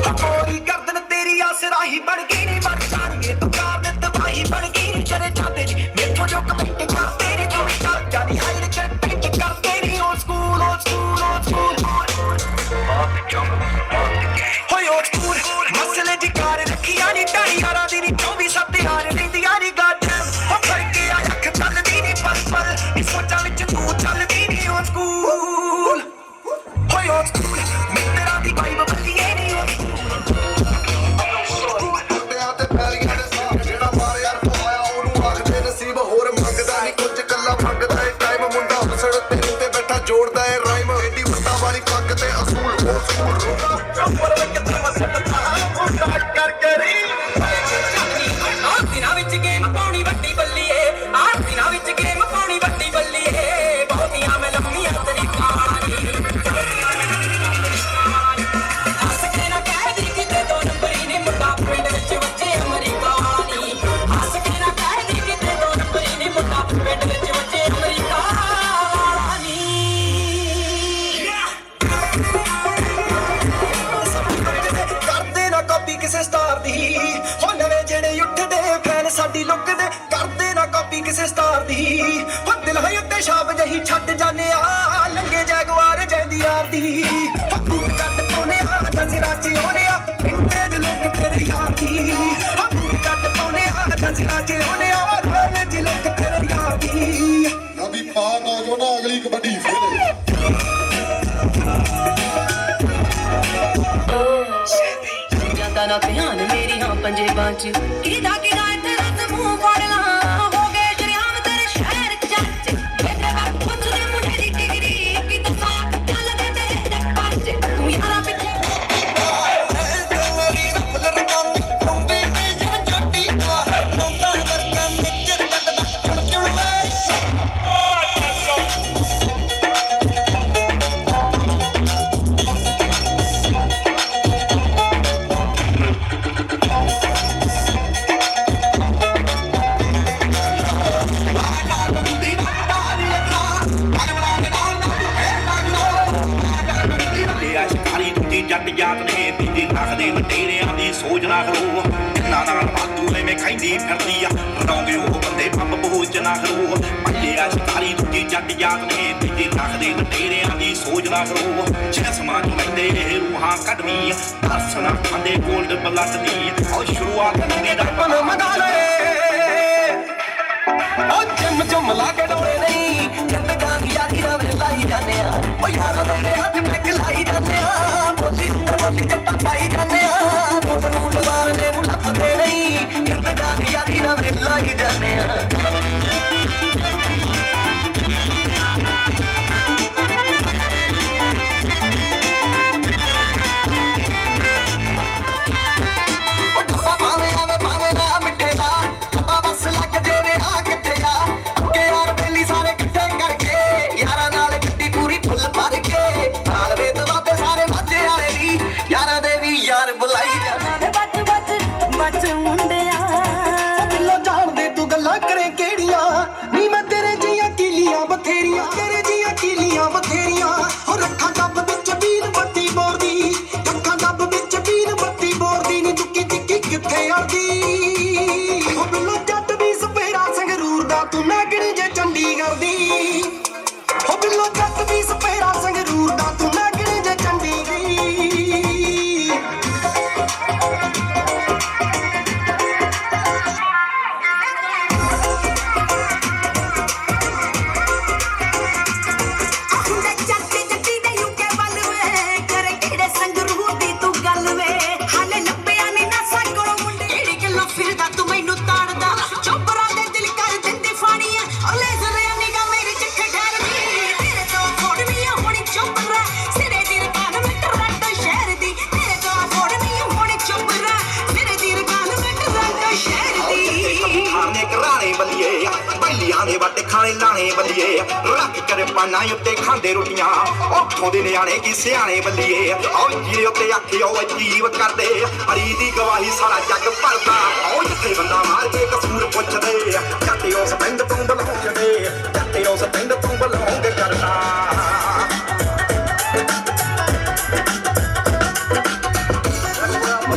ਉਹ ਕੋਈ ਗਰਦਨ ਤੇਰੀ ਆਸਰਾਹੀ ਬਣ ਗਈ ਨਹੀਂ ਬਣ ਜਾਣਗੇ ਤੂੰ ਕਾਰ ਤਬਾਹੀ ਬਣ ਗਈ ਚਰੇ ਚਾਹਤੇ ਜੀ ਮੇਥੋਂ ਜੋ ਕਮੈਂਟ ਕਰ ਤੇਰੀ ਥੋੜੀ ਕਰ ਜਾਦੀ ਹਾਈਡ ਕਰ ਪਿੰਕ ਕਰ ਤੇਰੀ ਓ ਸਕੂਲ ਹੋਏ ਓ ਸਕੂਲ ਮਸਲੇ ਦੀ ਕਾਰ ਰੱਖੀਆਂ ਨਹੀਂ ਢਾਈ ਯਾਰਾਂ ਦੀ ਨਹੀਂ 24/7 ਯਾਰ ਰਹਿੰਦੀਆਂ ਨਹੀਂ ਗੱਜ ਹੋ ਫੜ ਕੇ ਆ ਅੱਖ ਚੱਲਦੀ ਨਹੀਂ ਪਰ ਇਸ ਸੋਚਾਂ ਵਿੱਚ ਤੂੰ ਚੱਲਦੀ ਨਹੀਂ ਓ ਸਕੂਲ ਹੋਏ ਓ ਸਕੂਲ ਮੇਰਾ ਦੀ ਵਾਈਬ ਬੱਲੀਏ ਨਹੀਂ ਓ ਚੁੱਪਰ ਵਿੱਚ ਮਸਕਤਾ ਮੁੰਡਾ ਕਰਕੇ ਰੀ ਦਿਨਾਂ ਵਿੱਚ ਗੇਮ ਪਾਉਣੀ ਵੱਡੀ ਬੱਲੀਏ ਦਿਨਾਂ ਵਿੱਚ ਗੇਮ ਪਾਉਣੀ ਵੱਡੀ ਬੱਲੀਏ ਬਹੁਤੀਆਂ ਮੈਂ ਲੰਮੀਆਂ ਤੇਰੀ ਕਹਾਣੀ ਹੱਸ ਕੇ ਨਾ ਕਹਿ ਦੀ ਕਿਤੇ 2 ਨੰਬਰੀ ਨੇ ਮੁੰਡਾ ਪਿੰਡ ਵਿੱਚ ਵੱਜੇ ਅਮਰੀਕਾ ਵਾਲੀ ਹੱਸ ਕੇ ਨਾ ਕਹਿ ਦੀ ਕਿਤੇ 2 ਨੰਬਰੀ ਨੇ ਮੁੰਡਾ ਪਿੰਡ ਵਿੱਚ ਵੱਜੇ ਅਮਰੀਕਾ ਵਾਲੀ ਕਰਦੇ ਨਾ ਕਾਪੀ ਕਿਸੇ ਸਟਾਰ ਦੀ ਹੋ ਨਵੇਂ ਜਿਹੜੇ ਉੱਠਦੇ ਫੈਨ ਸਾਡੀ ਲੁੱਕ ਦੇ ਕਰਦੇ ਨਾ ਕਾਪੀ ਕਿਸੇ ਸਟਾਰ ਦੀ ਹੋ ਦਿਲ ਹੈ ਉੱਤੇ ਛਾਪ ਜਹੀ ਛੱਡ ਜਾਂਦੇ ਆ ਲੰਗੇ ਜੈਗਵਾਰ ਜੈਂਦੀ ਯਾਰ ਦੀ ਹੱਕੂਟ ਕੱਟ ਪਾਉਨੇ ਆ ਦਸਿਰਾ ਚ ਆਉਨੇ ਆ ਇੰਨੇ ਦੇ ਲੋਕ ਤੇਰੇ ਯਾਰ ਦੀ ਹੱਕੂਟ ਕੱਟ ਪਾਉਨੇ ਆ ਦਸਿਰਾ ਚ ਆਉਨੇ ਆ ਇੰਨੇ ਦੇ ਲੋਕ ਤੇਰੇ ਯਾਰ ਦੀ ਅਭੀ ਪਾ ਨੌਜਵਾਨਾਂ ਅਗਲੀ ਕਬੱਡੀ ਫੇਰੇ ਜਾਂਦਾ ਨਾ ਧਿਆਨ ਮੇਰੀ ਹਾਂ ਪੰਜੇਬਾਂ ਚ ਕਿਦਾ ਇੱਥੇ ਰੱਤ ਮੂੰਹ ਫੜ ਲਾਂ ਹੋ ਗਏ ਜਰਿਆਮ ਤੇਰੇ ਸ਼ਹਿਰ ਚ ਚੱਚ ਮੇਰੇ ਬਾਪ ਪੁੱਛਦੇ ਮੁੰਡੇ ਦੀ ਡਿਗਰੀ ਕਿ ਦਫਾ ਚੱਲਦੇ ਤੇਰੇ ਚੱਕਰ ਚ ਤੂੰ ਯਾਰਾ ਪਿੱਛੇ ਜੱਟ ਜਾਤ ਨੇ ਤੀਜੀ ਰੱਖਦੇ ਲਟੇਰਿਆਂ ਦੀ ਸੋਚ ਨਾ ਖਲੋ ਇਹਨਾਂ ਨਾਲ ਵਾਧੂ ਐਵੇਂ ਖਾਈਂਦੀ ਫਿਰਦੀ ਆ ਰਡਾਉਂਦੇ ਉਹ ਬੰਦੇ ਪੰਪ ਪਹੁੰਚ ਨਾ ਖਲੋ ਪੰਜੇ ਆ ਸ਼ਿਕਾਰੀ ਦੂਜੀ ਜੱਟ ਜਾਤ ਨੇ ਤੀਜੀ ਰੱਖਦੇ ਲਟੇਰਿਆਂ ਦੀ ਸੋਚ ਨਾ ਖਲੋ ਚਸ਼ਮਾ ਚ ਲੈਂਦੇ ਰੂਹਾਂ ਕੱਢਵੀਂ ਦਰਸਨਾ ਖਾਂਦੇ ਗੋਲਡ ਬਲੱਡ ਦੀ ਉਹ ਸ਼ੁਰੂਆਤ ਦੀ ਪਨ ਮੰਗਾ ਲੈ ਉਹ ਜਿੰਮ ਚੁੰਮ ਲਾ ਕੇ ਡੋਲੇ ਨਹੀਂ ਜਿੰਦਗਾ ਦੀ ਯਾਰੀ ਦਾ ਲਾਈ ਜਾਂਦੇ ਆ ਉਹ ਯਾਰਾਂ ਦੇ ਹੱਥ ਮਿੱਕ ਲਾਈ ਜਾਂਦੇ ਆ ਬੋਲੀ ਚੱਪਾ ਪਾਈ ਜਾਂਦੇ ਆ ਦੁੱਧ ਨੂੰ ਲਵਾਰ ਦੇ ਨੂੰ ਲੱਭਦੇ ਨਹੀਂ ਜਿੰਦਗਾ ਦੀ ਯਾਰੀ ਦਾ ਲਾਈ ਜਾਂਦੇ ਆ ਬੱਚ ਮੁੰਡਿਆ ਦਿਲੋਂ ਜਾਣਦੇ ਤੂੰ ਗੱਲਾਂ ਕਰੇ ਕਿਹੜੀਆਂ ਨੀ ਮੈਂ ਤੇਰੇ ਜੀਆਂ ਕੀਲੀਆਂ ਬਥੇਰੀਆਂ ਤੇਰੇ ਜੀਆਂ ਕੀਲੀਆਂ ਬਥੇਰੀਆਂ ਹੋ ਰੱਖਾਂ ਡੱਬ ਵਿੱਚ ਵੀਰ ਬੱਤੀ ਬੋਰਦੀ ਰੱਖਾਂ ਡੱਬ ਵਿੱਚ ਵੀਰ ਬੱਤੀ ਬੋਰਦੀ ਨੀ ਚੁੱਕੀ ਟਿੱਕੀ ਕਿੱਥੇ ਆਉਂਦੀ ਹੋ ਬਿੱਲੋ ਜੱਟ ਵੀ ਸਪੇਰਾ ਸੰਗਰੂਰ ਦਾ ਤੂੰ ਨਾਗਣੀ ਜੇ ਚੰਡੀਗੜ੍ਹ ਦੀ ਹੋ ਬਿੱਲੋ ਜੱਟ ਵੀ ਸਪੇਰਾ ਸੰਗਰੂਰ ਦਾ ਤੂੰ ਨਾਗਣੀ ਜੇ ਚੰਡੀਗੜ੍ਹ ਦੇ ਵੱਟ ਖਾਣੇ ਲਾਣੇ ਬੱਲੀਏ ਰੱਖ ਕਰ ਪਾਣਾ ਉੱਤੇ ਖਾਂਦੇ ਰੋਟੀਆਂ ਉੱਥੋਂ ਦੇ ਨਿਆਣੇ ਕੀ ਸਿਆਣੇ ਬੱਲੀਏ ਆਓ ਜਿਹੜੇ ਉੱਤੇ ਆਖੇ ਉਹ ਅਜੀਬ ਕਰਦੇ ਹਰੀ ਦੀ ਗਵਾਹੀ ਸਾਰਾ ਜੱਗ ਭਰਦਾ ਆਓ ਜਿੱਥੇ ਬੰਦਾ ਮਾਰ ਕੇ ਕਸੂਰ ਪੁੱਛਦੇ ਜੱਟੇ ਉਸ ਪਿੰਡ ਤੋਂ ਬੁਲਾਉਂਦੇ ਜੱਟੇ ਉਸ ਪਿੰਡ ਤੋਂ ਬੁਲਾਉਂਦੇ ਕਰਦਾ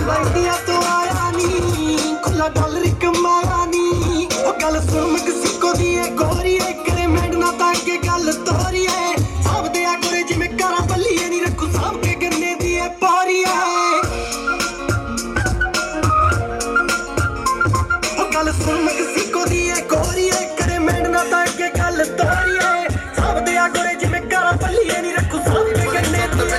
ਲਾਈਟੀਆਂ ਤੋਂ ਆਇਆ ਨੀ ਖੁੱਲਾ ਡਾਲਰ ਕਮਾਇਆ ਨੀ ਉਹ ਗੱਲ ਸੁਣ ਮੈਕਸੀਕੋ ਦੀ ਏ ਗੋਰੀ ਏ ਕਰੇ ਮੈਡਨਾ ਤਾਂ ਅੱਗੇ ਗੱਲ ਤੋਰੀ ਏ ਸਭ ਦੇ ਆ ਕੋਰੇ ਜਿਵੇਂ ਕਾਰਾਂ ਬੱਲੀਏ ਨੀ ਰੱਖੂ ਸਾਂਭ ਕੇ ਗੰਨੇ ਦੀ ਏ ਪਾਰੀ ਏ ਉਹ ਗੱਲ ਸੁਣ ਮੈਕਸੀਕੋ ਦੀ ਏ ਗੋਰੀ ਏ ਕਰੇ ਮੈਡਨਾ ਤਾਂ ਅੱਗੇ ਗੱਲ ਤੋਰੀ ਏ ਸਭ ਦੇ ਆ ਕੋਰੇ ਜਿਵੇਂ ਕਾਰਾਂ ਬੱਲੀਏ ਨੀ ਰੱਖੂ ਸਾਂਭ ਕੇ ਗੰਨੇ ਦੀ ਏ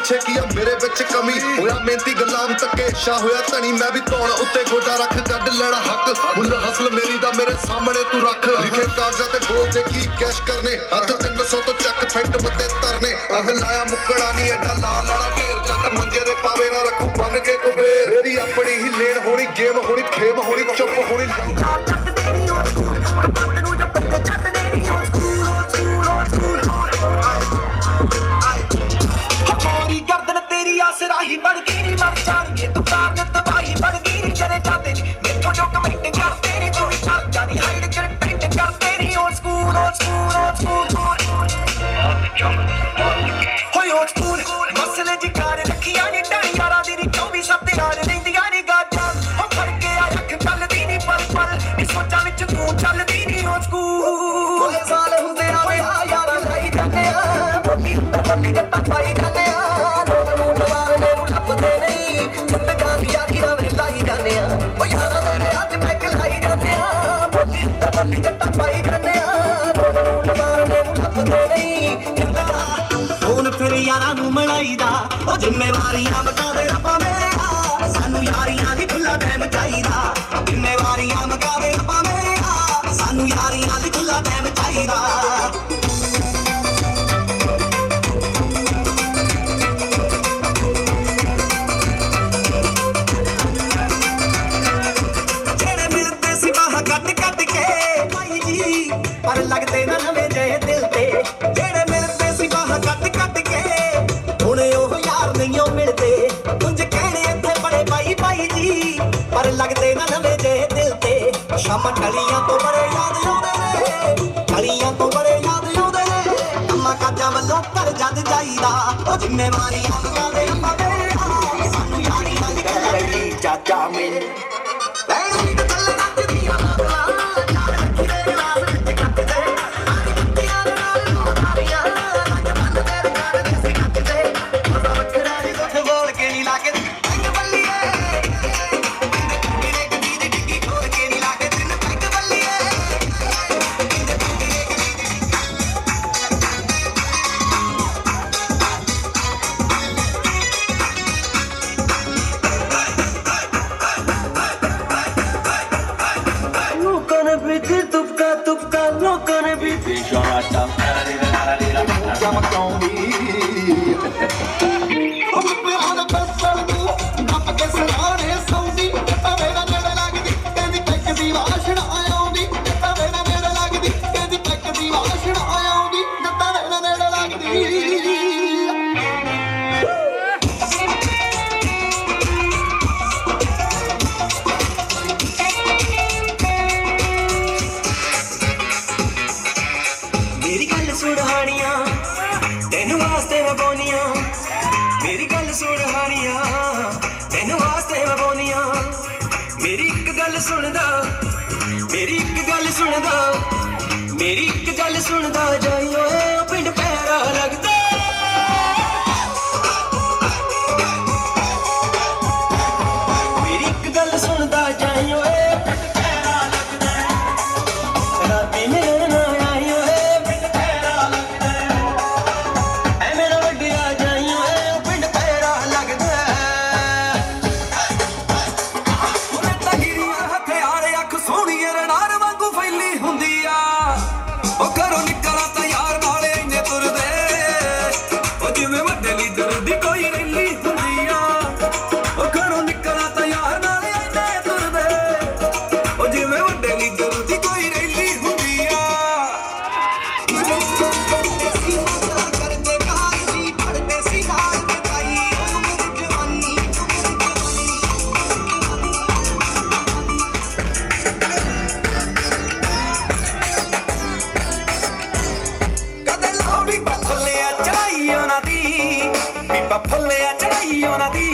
ਪਿੱਛੇ ਕੀ ਆ ਮੇਰੇ ਵਿੱਚ ਕਮੀ ਹੋਇਆ ਮਿਹਨਤੀ ਗੁਲਾਮ ਤੱਕੇ ਸ਼ਾ ਹੋਇਆ ਧਣੀ ਮੈਂ ਵੀ ਧੌਣ ਉੱਤੇ ਗੋਡਾ ਰੱਖ ਕੱਢ ਲੈਣਾ ਹੱਕ ਮੁੱਲ ਹਸਲ ਮੇਰੀ ਦਾ ਮੇਰੇ ਸਾਹਮਣੇ ਤੂੰ ਰੱਖ ਲਿਖੇ ਕਾਗਜ਼ਾਂ ਤੇ ਬੋਲ ਦੇ ਕੀ ਕੈਸ਼ ਕਰਨੇ ਹੱਥ 300 ਤੋਂ ਚੱਕ ਫੈਂਟ ਬੱਤੇ ਤਰਨੇ ਅਗ ਲਾਇਆ ਮੁੱਕੜਾ ਨਹੀਂ ਐਡਾ ਲਾ ਲਾਣਾ ਢੇਰ ਜੱਟ ਮੰਜੇ ਦੇ ਪਾਵੇ ਨਾ ਰੱਖੂ ਬੰਨ ਕੇ ਕੁਬੇਰ ਮੇਰੀ ਆਪਣੀ ਹੀ ਲੇਨ ਹੋਣੀ ਗੇਮ ਹੋਣੀ ਫੇਮ ਹੋਣੀ ਚੁੱਪ ਹੋਣੀ ਚੋਰੀ ਗਰਦਨ ਤੇਰੀ ਆਸਰਾਹੀ ਬਣ ਗਈ ਨੀ ਮਰ ਜਾਣਗੇ ਤੂੰ ਕਾਰਨ ਤਬਾਹੀ ਬਣ ਗਈ ਨੀ ਚਲੇ ਜਾਂਦੇ ਨੀ ਮੈਥੋਂ ਜੋ ਕਮੈਂਟ ਕਰਦੇ ਨੀ ਚੋਰੀ ਕਰ ਜਾਣੀ ਹਾਈਡ ਕੰਟੈਂਟ ਕਰਦੇ ਨੀ ਓਲਡ ਸਕੂਲ ਹੋਏ ਓਲਡ ਸਕੂਲ ਮਸਲੇ ਜਿਕਾਰ ਰੱਖੀਆਂ ਨੀ ਢਾਈ ਯਾਰਾਂ ਦੀ ਨੀ 24/7 ਯਾਰ ਰਹਿੰਦੀਆਂ ਨੀ ਗਾਜਾਂ ਹੋ ਫੜ ਕੇ ਆ ਅੱਖ ਚੱਲਦੀ ਨੀ ਪਲ ਨੀ ਸੋਚਾਂ ਵਿੱਚ ਤੂੰ ਚੱਲਦੀ ਨੀ ਓਲਡ ਸਕੂਲ ਕੋਲੇ ਸਾਲ ਹੁੰਦੇ ਆਵੇ ਆ ਯਾਰਾਂ ਲਈ ਜਾਂਦੇ ਆ ਬੱਲੀ ਜੱਟਾਂ ਪਾਈ ਜਾਂਦੇ ਆ ਲੋਕ ਨੂੰ ਦਵਾਰਨੇ ਨੂੰ ਲੱਭਦੇ ਨਹੀਂ ਜ਼ਿੰਦਗਾਂ ਦੀ ਆਖੀਆਂ ਵਿੱਚ ਲਾਈ ਜਾਂਦੇ ਆ ਉਹ ਯਾਰਾਂ ਦੇ ਹੱਥ ਪੈਕ ਲਾਈ ਜਾਂਦੇ ਆ ਬੱਲੀ ਜੱਟਾਂ ਪਾਈ ਜਾਂਦੇ ਆ ਲੋਕ ਨੂੰ ਦਵਾਰਨੇ ਨੂੰ ਲੱਭਦੇ ਨਹੀਂ ਹੁਣ ਫਿਰ ਯਾਰਾਂ ਨੂੰ ਮਨਾਈਦਾ ਉਹ ਜ਼ਿੰਮੇਵਾਰੀਆਂ ਮਕਾਦੇ ਰੱਬਾ ਮੇਰਾ ਸਾਨੂੰ ਯਾਰੀਆਂ ਦੀ ਖੁੱਲਾ ਟਾਈਮ ਚਾਹੀਦਾ ਜ਼ਿੰਮੇਵਾਰੀਆਂ ਮਕਾਦੇ ਰੱਬਾ ਮੇਰਾ ਸਾਨੂੰ ਯਾਰੀਆਂ ਦੀ ਖੁੱਲਾ ਟਾਈਮ ਚਾਹੀਦਾ ਪਰ ਲੱਗਦੇ ਨਾ ਨਵੇਂ ਜਿਹੇ ਦਿਲ ਤੇ ਜਿਹੜੇ ਮਿਲਦੇ ਸੀ ਬਾਹਾਂ ਕੱਟ ਕੇ ਹੁਣ ਉਹ ਯਾਰ ਨਹੀਂ ਉਹ ਮਿਲਦੇ ਕੁਝ ਕਹਿਣੇ ਇੱਥੇ ਬੜੇ ਬਾਈ ਜੀ ਪਰ ਲੱਗਦੇ ਨਾ ਨਵੇਂ ਜਿਹੇ ਦਿਲ ਤੇ ਸ਼ਾਮਾਂ ਟਲੀਆਂ ਤੋਂ ਬੜੇ ਯਾਦ ਆਉਂਦੇ ਨੇ ਟਲੀਆਂ ਤੋਂ ਬੜੇ ਯਾਦ ਆਉਂਦੇ ਨੇ ਕੰਮਾਂ ਕਾਜਾਂ ਵੱਲੋਂ ਪਰ ਜਦ ਜਾਈਦਾ ਉਹ ਜ਼ਿੰਮੇਵਾਰੀਆਂ ਮਗਾਦੇ ਆਪਾਂ ਦੇ ਸਾਨੂੰ ਯਾਰੀ ਨਾਲ ਕਰੀ ਚਾਚਾ ਮਿਲ ਲੈਣੀ ਤੇ ਚੱਲ ਨੱਚਦੀਆਂ ਮੇਰੀ ਇੱਕ ਗੱਲ ਸੁਣਦਾ ਜਾਈ ਓਏ ਪਿੰਡ ਪੈਰਾ ਲੱਗਦਾ ਮੇਰੀ ਇੱਕ ਗੱਲ ਸੁਣਦਾ ਜਾਈ ਓਏ ਪਿੰਡ ਪੈਰਾ ਲੱਗਦਾ ਰਾਤੀ ਮੇਰੇ ਨਾਲ ਆਈ ਓਏ ਪਿੰਡ ਪੈਰਾ ਲੱਗਦਾ ਐ ਮੇਰਾ ਵੱਡਿਆ ਜਾਈ ਓਏ ਪਿੰਡ ਪੈਰਾ ਲੱਗਦਾ ਉਹਨੇ ਤਗੀਰੀਆਂ ਹਥਿਆਰ ਅੱਖ ਸੋਹਣੀਏ ਰਣਾਰ ਵਾਂਗੂ ਫੈਲੀ ਹੁੰਦੀ ਆ ਉਹ ਘਰੋਂ ਨਿਕਲਾਂ ਤਾਂ ਯਾਰ ਨਾਲੇ ਇੰਨੇ ਤੁਰਦੇ ਉਹ ਜਿਵੇਂ ਵੱਡੇ ਲੀਡਰ ਦੀ ਕੋਈ ਰੈਲੀ ਹੁੰਦੀ ਆ ਉਹ ਘਰੋਂ ਨਿਕਲਾਂ ਤਾਂ ਯਾਰ ਨਾਲੇ ਇੰਨੇ ਤੁਰਦੇ ਉਹ ਜਿਵੇਂ ਵੱਡੇ ਲੀਡਰ ਦੀ ਕੋਈ ਰੈਲੀ ਹੁੰਦੀ ਆ ਕਰਦੇ ਕਹਾਣੀ ਸੀ ਪੜਦੇ ਸੀ ਨਾਲ ਬਤਾਈ ਉਹ ਮੇਰੀ ਜਵਾਨੀ ਬੀਬਾ ਫੁੱਲਿਆ ਚੜਾਈ ਉਹਨਾਂ ਦੀ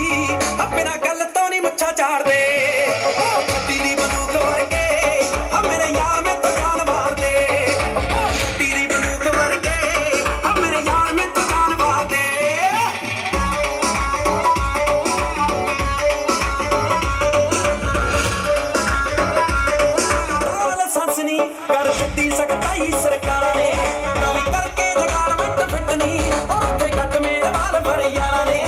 ਮੇਰਾ ਗੱਲ ਤੋਂ ਨਹੀਂ ਮੁੱਛਾਂ ਝਾੜਦੇ ਤੇਰੀ ਬੰਦੂਕ ਵਰਗੇ ਮੇਰੇ ਯਾਰ ਮੈਂ ਤਾਂ ਜਾਨ ਮਾਰਦੇ ਤੇਰੀ ਬੰਦੂਕ ਵਰਗੇ ਮੇਰੇ ਯਾਰ ਮੈਂ ਤਾਂ ਜਾਨ ਮਾਰਦੇ ਸੰਸਨੀ ਕਰ ਦਿੱਤੀ ਸਕਤਾਈ ਸਰਕਾਰਾਂ ਨੇ ਨਵੀਂ ਕਰਕੇ ਜਗਾਲ ਵਿੱਚ ਫਿੱਟਣੀ ਉੱਥੇ ਕੱਟ ਮੇਰੇ ਵਾਲ ਬੜੇ ਯਾਰਾਂ ਨੇ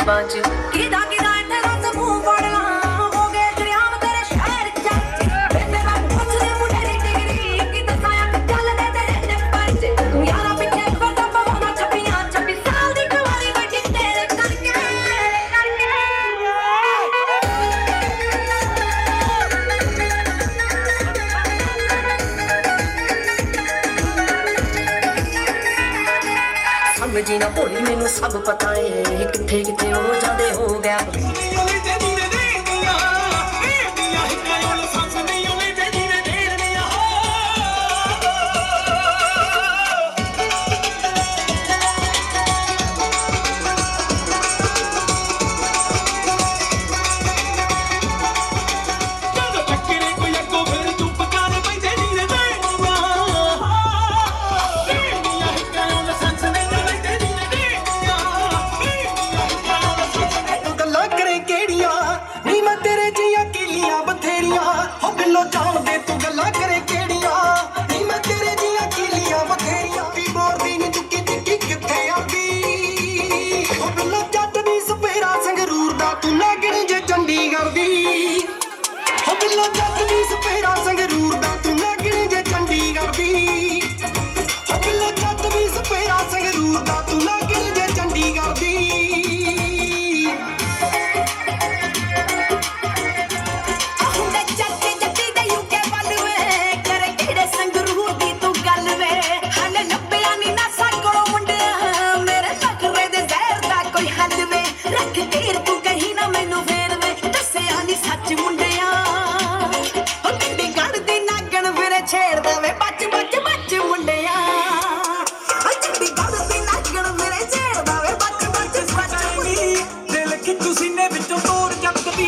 ਪੰਜੇਬਾਂ 'ਚ ਕਿਹਦਾ ਕਿਹਦਾ ਤੇਰਾ ਸਮੂਹ ਫੜਨਾ ਹੋ ਗਏ ਦਰਿਆਮ ਤੇਰੇ ਸ਼ਹਿਰ 'ਚ ਬੇਬੇ ਮੈਂ ਪੁੱਛਦੇ ਮੁੰਡੇ ਦੀ ਡਿਗਰੀ ਕੀ ਦੱਸਾਂ ਚੱਲਦੇ ਤੇਰੇ ਨੰਬਰ 'ਚ ਤੂੰ ਯਾਰਾ ਪਿੱਛੇ ਫਿਰਦਾ ਪਵਾਉਣਾ 26 ਸਾਲ ਦੀ ਕੁਆਰੀ ਬੈਠੀ ਤੇਰੇ ਕਰਕੇ ਸਮਝੀ ਨਾ ਭੋਲੀ ਮੈਨੂੰ ਸਭ ਪਤਾ ਏ ਕਿੱਥੇ ਕਿੱਥੇ ਹੋ ਜਾਂਦੇ ਹੋ ਗਿਆ ਜਾਣਦੇ ਤੂੰ ਗੱਲਾਂ ਕਰੇ ਕਿਹੜੀਆਂ ਨਹੀਂ ਮੈਂ ਤੇਰੇ ਜੀਆਂ ਕੀਲੀਆਂ ਬਥੇਰੀਆਂ ਵੀ ਬੋਰਦੀ ਨਹੀਂ ਚੁੱਕੀ ਟਿੱਕੀ ਕਿੱਥੇ ਆਂਦੀ ਉਹ ਬਿੱਲੋ ਜੱਟ ਦੀ ਸਪੇਰਾ ਸੰਗਰੂਰ ਦਾ ਤੂੰ ਲੱਗਣੀ ਜੇ ਚੰਡੀਗੜ੍ਹ ਦੀ ਉਹ ਬਿੱਲੋ ਜੱਟ ਦੀ ਸਪੇਰਾ ਸੰਗਰੂਰ ਦਾ ਤੂੰ ਲੱਗਣੀ ਜੇ ਚੰਡੀਗੜ੍ਹ ਦੀ ਉਹ ਬਿੱਲੋ ਜੱਟ ਦੀ ਸਪੇਰਾ ਸੰਗਰੂਰ ਦਾ ਤੂੰ ਲੱਗਣੀ ਜੇ ਚੰਡੀਗੜ੍ਹ ਦੀ ਛੇੜਦਾ ਵੇ ਬੱਚ ਬੱਚ ਬੱਚ ਮੁੰਡਿਆ ਚੰਡੀਗੜ੍ਹ ਦੀ ਨਾਗਣ ਮੇਰੇ ਛੇੜਦਾ ਵੇ ਬੱਚ ਬੱਚ ਬੱਚ ਦਿਲ ਖਿੱਚੂ ਸੀਨੇ ਵਿੱਚੋਂ ਤੋੜ ਚੱਕਦੀ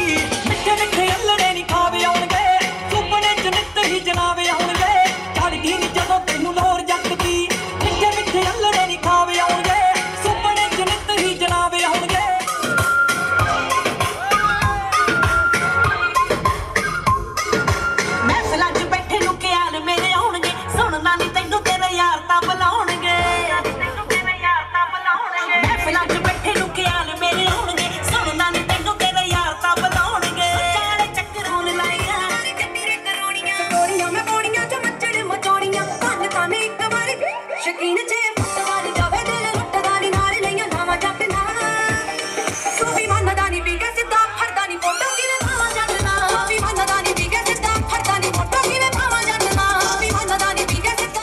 ਮਿੱਠੇ ਮਿੱਠੇ ਅੱਲੜੇ ਨਹੀਂ ਖਾਵੇ ਆਉਣਗੇ ਸੁਪਨੇ ਚ ਨਿੱਤ ਹੀ ਜਨਾਵੇ ਆਉਣਗੇ ਛੱਡ ਗਈ ਨੀ ਜਦੋਂ ਤੈਨੂੰ ਲੋਰ ਜੱਕਦੀ ਮਿੱਠੇ ਮਿੱਠੇ ਅੱਲੜੇ ਨਹੀਂ ਖਾਵੇ ਆਉਣਗੇ ਸੁਪਨੇ ਚ ਨਿੱਤ ਹੀ ਜਨਾਵੇ ਆਉਣਗੇ ਮਹਿਫਲਾਂ 'ਚ ਬੈਠੇ ਨੂੰ ਖਿਆਲ ਮੇਰੇ ਆਉਣਗੇ ਸੁਣਨਾ ਨੀ ਤੈਨੂੰ ਤੇਰੇ ਯਾਰ ਤਾਂ ਬੁਲਾਉਣਗੇ ਮਹਿਫਲਾਂ 'ਚ ਬੈਠੇ ਨੂੰ ਖਿਆਲ ਮੇਰੇ ਆਉਣਗੇ ਸੁਣਨਾ ਨੀ ਤੈਨੂੰ ਤੇਰੇ ਯਾਰ ਤਾਂ ਬੁਲਾਉਣਗੇ ਚਾਲੇ ਚੱਕਰਾਂ ਲਾਈਆਂ ਚੱਕਰੇ ਕਰੋੜੀਆਂ ਸਟੋਰੀਆਂ ਮੈਂ ਪੌੜੀਆਂ 'ਚ ਮੱਚੜ ਮਚੋੜੀਆਂ ਕੰਨ ਤਾਂ ਨੇ ਇੱਕ ਵਾਰੀ ਸ਼ਕੀਨ 'ਚ ਫੁੱਟਦਾ ਨੀ ਜਾਵੇ ਦਿਲ ਲੁੱਟਦਾ ਨੀ ਨਾਲ ਲਈਆਂ ਨਾਵਾਂ ਜੱਟ ਨਾਲ ਤੂੰ ਵੀ ਮੰਨਦਾ ਨੀ ਵੀ ਸਿੱਧਾ ਫੜਦਾ ਨੀ ਫੋਟੋ ਕਿਵੇਂ ਪਾਵਾਂ ਜੱਟ ਨਾਲ ਤੂੰ ਵੀ ਮੰਨਦਾ ਨੀ ਵੀ ਸਿੱਧਾ ਫੜਦਾ ਨੀ ਫੋਟੋ ਕਿਵੇਂ ਪਾਵਾਂ ਜੱਟ ਨਾਲ ਤੂੰ ਵੀ ਮੰਨਦਾ ਨੀ ਵੀ ਸਿੱਧਾ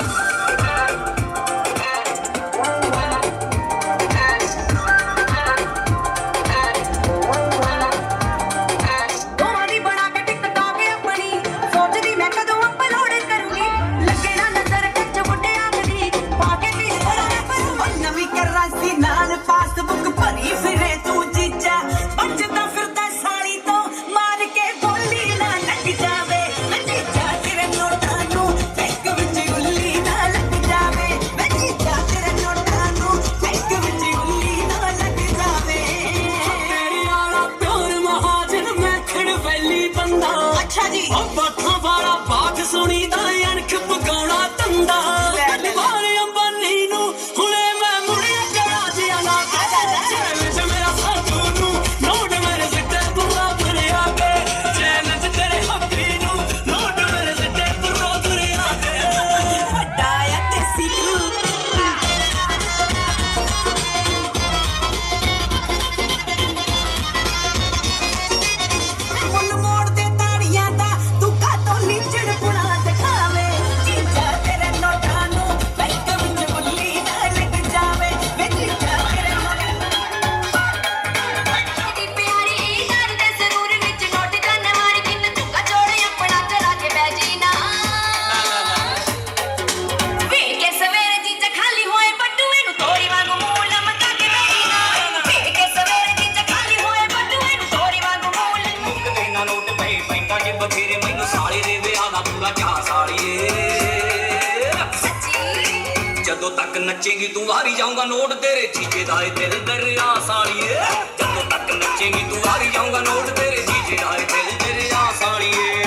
ਦੋਵਾਂ ਦੀ ਬਣਾ ਕੇ ਟਿਕਟਾਕ ਆਪਣੀ ਸੋਚਦੀ ਮੈਂ ਕਦੋਂ ਅਪਲੋਡ ਕਰੂੰਗੀ ਲੱਗੇ ਨਾ ਨਜ਼ਰ ਕੱਚ ਮੁੰਡਿਆਂ ਦੀ ਪਾ ਕੇ ਟੀ ਨਵੀਂ ਕਰਾਂ ਸੀ ਨਾਲ ਪਾਸਬੁੱਕ ਭਰੀ ਫਿਰੇ ਤੂੰ ਜੀਜਾ ਬੱਚਦਾ ਫਿਰਦਾ ਸਾਲੀ ਤੋਂ ਮਾਰ ਕੇ ਬੋਲੀ ਨਾ ਲੱਗ ਜਾਵੇ ਜੀਜਾ ਤੇਰੇ ਨੋਟਾਂ ਨੂੰ ਬੈਂਕ ਵਿੱਚ ਉੱਲੀ ਨਾ ਲੱਗ ਜਾਵੇ ਜੀਜਾ ਤੇਰੇ ਨੋਟਾਂ ਨੂੰ ਬੈਂਕ ਵਿੱਚ ਉੱਲੀ ਨਾ ਲੱਗ ਜਾਵੇ ਤੇਰੇ ਵਾਲਾ ਪਿਓਰ ਮਹਾਜਨ ਮੈਂ ਖੜ ਵੈਲੀ ਬੰਦਾ ਅੱਛਾ ਜੀ ਉਹ ਬਾਠਾਂ ਵਾਲਾ ਬਾਤ ਸੁਣੀ ਦਾ ਅਣਖ ਪਕਾਉਣਾ ਤੰਦਾ ਮਾਰੇ ਅੰਬਾਨੀ ਨੂੰ ਹੁਣੇ ਮੈਂ ਮੁੜਿਆ ਕਰਾ ਜਿਆ ਨਾ ਚੈਲੰਜ ਮੇਰਾ ਸਾਧੂ ਨੂੰ ਨੋਟ ਮੇਰੇ ਸਿੱਟੇ ਪੂਰਾ ਭਰਿਆ ਕੇ ਚੈਲੰਜ ਤੇਰੇ ਹੱਥੀ ਨੂੰ ਨੋਟ ਮੇਰੇ ਸਿੱਟੇ ਪੂਰਾ ਭਰਿਆ ਕੇ ਵੱਡਾ ਆ ਦੇਸੀ ਮੁੱਲ ਮੋੜ ਦੇ ਤਾੜੀਆਂ ਦਾ ਤੂੰ ਕਾਤੋਂ ਨੀਚੜ ਪੁਣਾ ਦਿਖਾਵੇ ਜੀਜਾ ਤੇਰੇ ਨੋਟਾਂ ਨੂੰ ਬੈਂਕ ਵਿੱਚ ਬੁੱਲੀ ਨਾ ਲੱਗ ਜਾਵੇ ਵੇ ਜੀਜਾ ਤੇਰੇ ਦੀ ਪਿਆਰੀ ਦਰ ਦੇ ਸਰੂਰ ਵਿੱਚ ਨੋਟ ਕੰਨ ਮਾਰ ਕਿੰਨ ਚੁੱਕਾ ਜੋੜੇ ਆਪਣਾ ਚੜਾ ਕੇ ਬਹਿ ਜੀ ਨਾ ਵੇ ਕੇ ਸਵੇਰੇ ਜੀਜਾ ਖਾਲੀ ਹੋਏ ਬੱਟੂਏ ਨੂੰ ਤੋਰੀ ਵਾਂਗੂ ਮੂੰਹ ਲਮਕਾ ਕੇ ਬਹਿ ਨਾ ਵੇ ਕੇ ਸਵੇਰੇ ਜੀਜਾ ਖਾਲੀ ਹੋਏ ਬੱਟੂਏ ਨੂੰ ਤੋਰੀ ਵਾਂਗੂ ਮੂੰਹ ਮੁੱਕਦੇ ਨਾ ਨੋਟ ਪਏ ਬੈਂਕਾਂ 'ਚ ਬਥੇਰੇ ਮੈਨੂੰ ਸਾਲੇ ਦੇ ਵਿਆਹ ਦਾ ਪੂਰਾ ਚਾਅ ਸਾਲੀਏ ਸੱਚੀ ਜਦੋਂ ਤੱਕ ਨੱਚੇਂਗੀ ਤੂੰ ਵਾਰੀ ਜਾਊਂਗਾ ਨੋਟ ਤੇਰੇ ਜੀਜੇ ਦਾ ਏ ਦਿਲ ਦਰਿਆ ਸਾਲੀਏ ਜਦੋਂ ਤੱਕ ਨੱਚੇਂਗੀ ਤੂੰ ਵਾਰੀ ਜਾਊਂਗਾ ਨੋਟ ਤੇਰੇ ਜੀਜੇ ਦਾ ਏ ਦਿਲ ਦਰਿਆ ਸਾਲੀਏ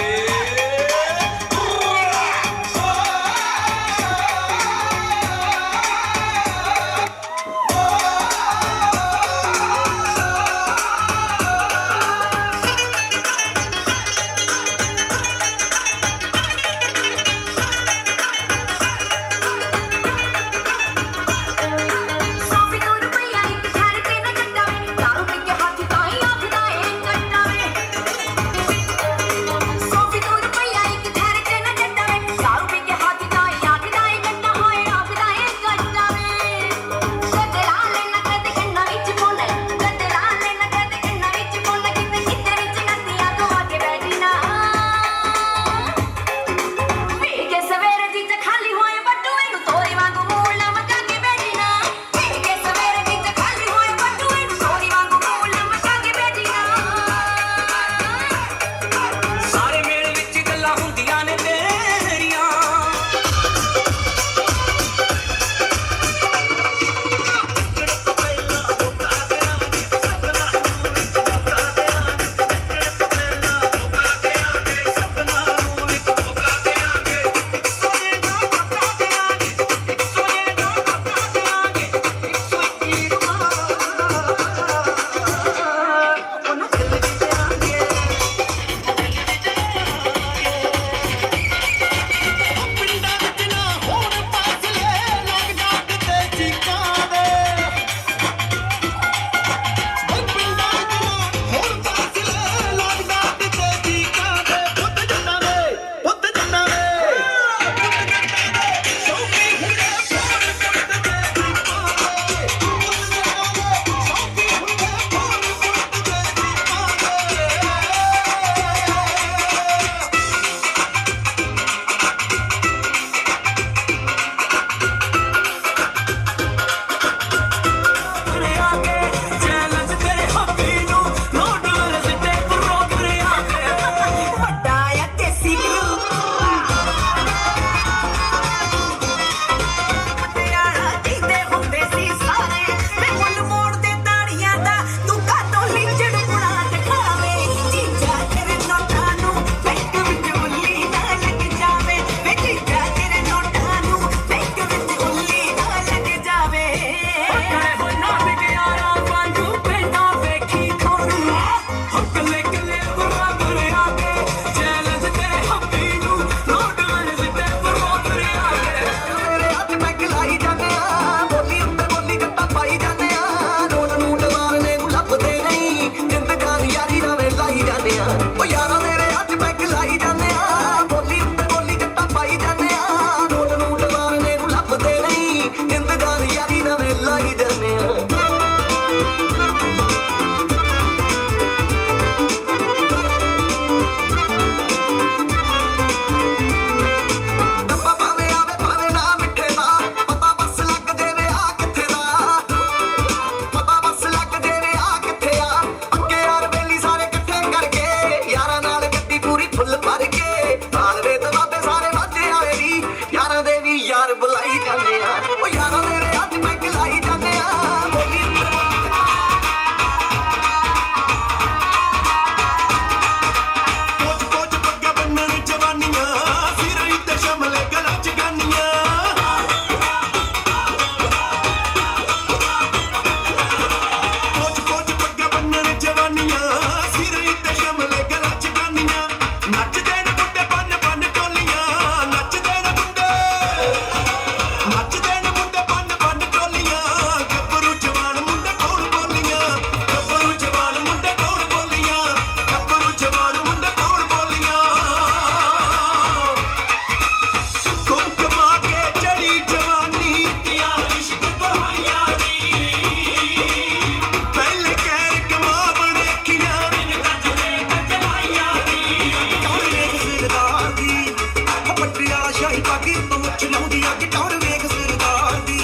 ਸ਼ਾਹੀ ਪਾਗੀ ਤੋਂ ਮੁੱਛ ਲਾਉਂਦੀ ਅੱਗ ਟੌਰ ਵੇਖ ਸਰਦਾਰ ਦੀ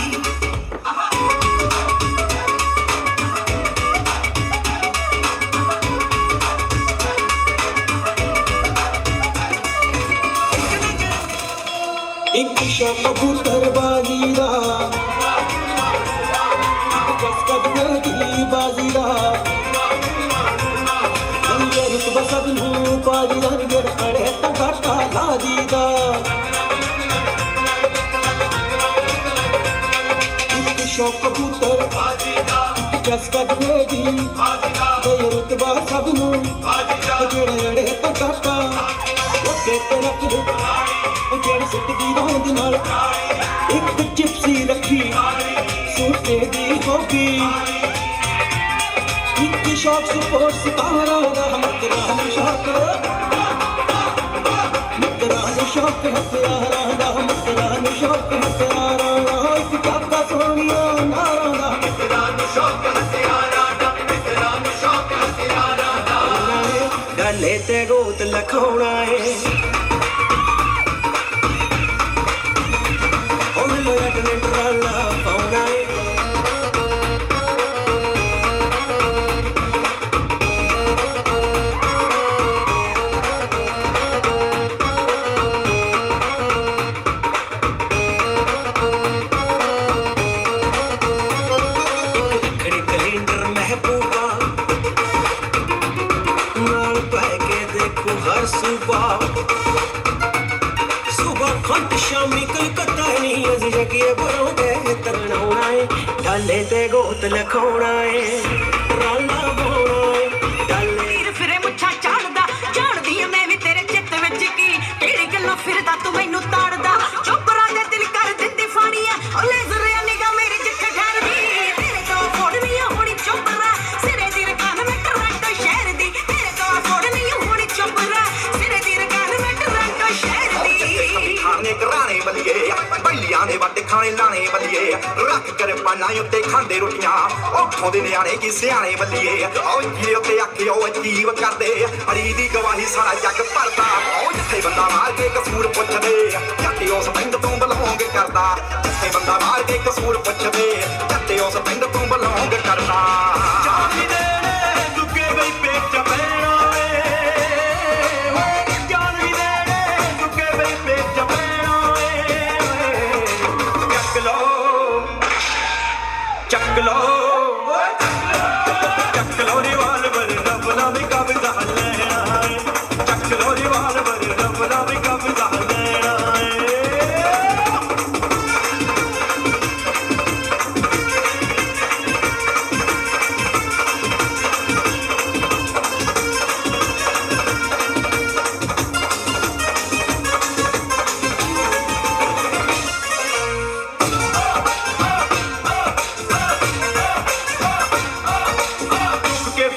ਇੱਕ ਸ਼ੌਕ ਕਬੂਤਰ ਬਾਜ਼ੀ ਦਾ ਜਸ ਕਦ ਦੀ ਬਾਜ਼ੀ ਦਾ ਅੰਦਰ ਰੁਤਬਾ ਸਭ ਨੂੰ ਬਾਜ਼ੀ ਦਾ ਜਿਹੜਾ ਅੜੇ ਤਾਂ ਘਾਟਾ ਲਾਜੀ ਦਾ ਇੱਕ ਸ਼ੌਕ ਕਬੂਤਰ ਬਾਜ਼ੀ ਦਾ ਜਸ ਕਦ ਦੀ ਬਾਜ਼ੀ ਦਾ ਅੰਦਰ ਰੁਤਬਾ ਸਭ ਨੂੰ ਬਾਜ਼ੀ ਦਾ ਜਿਹੜਾ ਅੜੇ ਤਾਂ ਘਾਟਾ ਉੱਤੇ ਤੇ ਰੱਖ ਦੇ ਜਿਹੜੀ ਸਿੱਟਦੀ ਰੋਂਦ ਨਾਲ ਇੱਕ ਚਿਪਸੀ ਰੱਖੀ ਸੂਟੇ ਦੀ ਹੋਗੀ ਇੱਕ ਸ਼ੌਕ ਸਪੋਰਟ ਸਿਤਾਰਾ ਦਾ ਮਤਰਾ ਨੂੰ ਸ਼ੌਕ ਹਥਿਆਰਾਂ ਦਾ ਮਤਰਾ ਨੂੰ ਸ਼ੌਕ ਹਥਿਆਰਾਂ ਦਾ ਇੱਕ ਕਾਕਾ ਸੋਹਣੀਆਂ ਨਾਰਾਂ ਦਾ ਮਤਰਾ ਨੂੰ ਸ਼ੌਕ ਹਥਿਆਰਾਂ ਦਾ ਮਤਰਾ ਨੂੰ ਸ਼ੌਕ ਹਥਿਆਰਾਂ ਦਾ ਗਲੇ ਤੇ ਗੋਤ ਲਖਾਉਣਾ ਏ शामी कलकत्ता नहीं अस जगिए बरोगे तरनाउना है डाले ते गोत लखाउना है राला बोना है डाले तीर फिरे मुच्छा झाड़दा जानदी ऐ मैं भी तेरे चित्त विच की केड़ी गल्लों फिरदा तू मैनू ताड़दा चोपरा दे दिल कर दिंदी फाड़ियां ओ लेज़र निगाह मेरी जिथे ठहरदी तेरे तो फोड़नी होनी चोपरा सिरे दी रकान में टोरंटो शहर दी तेरे तो फोड़नी होनी चोपरा सिरे दी रकान में टोरंटो शहर दी खाने घराने बलिए बलियां दे वट खाने लाने बलिए रख कर पाना उत्ते खांदे रोटियां उठों दे न्याणे की सियाणे बलिए ओ ये उत्ते आखियो अजीब करदे अड़ी दी गवाही सारा जग भरदा ओ जिथे बंदा मार के कसूर पुछदे जट्टे उस पिंड तो बलौंग करदा जिथे बंदा मार के कसूर पुछदे जट्टे उस पिंड तो बलौंग करदा जानी दे दुगे बई पेट पैना चक लो रिवाल्वर रबना भी कब्जा लेना है चक लो रिवाल्वर रबना भी कब्जा लेना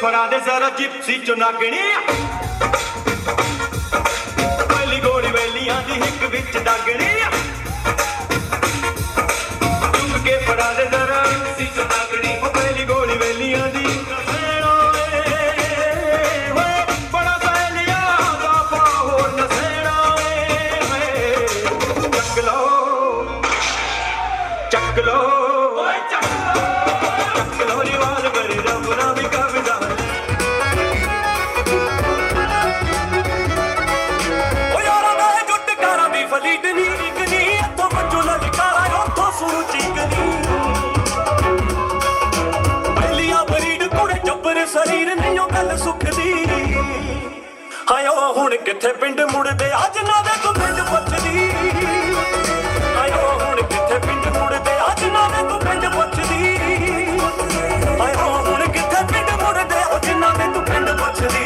फड़ा दे जरा जिप्सी चुनागनी पहली गोली वैलियां दी हिक विच दागनी चुक के फड़ा दे जरा जिप्सी चुनागनी पहली गोली वैलियां दी बड़ा सहेलिया दा पाहो नसेना चक लो चक लो रिवाल्वर रबना भी कब्जा शरीर नहीं गल सुख दी हायो हुण किथे पिंड मुड़दे अज ना दे तू पिंड पुछदी हायो हुण किथे पिंड मुड़दे अज ना दे तू पिंड पुछदी हायो हुण किथे पिंड मुड़दे अज ना दे तू पिंड पुछदी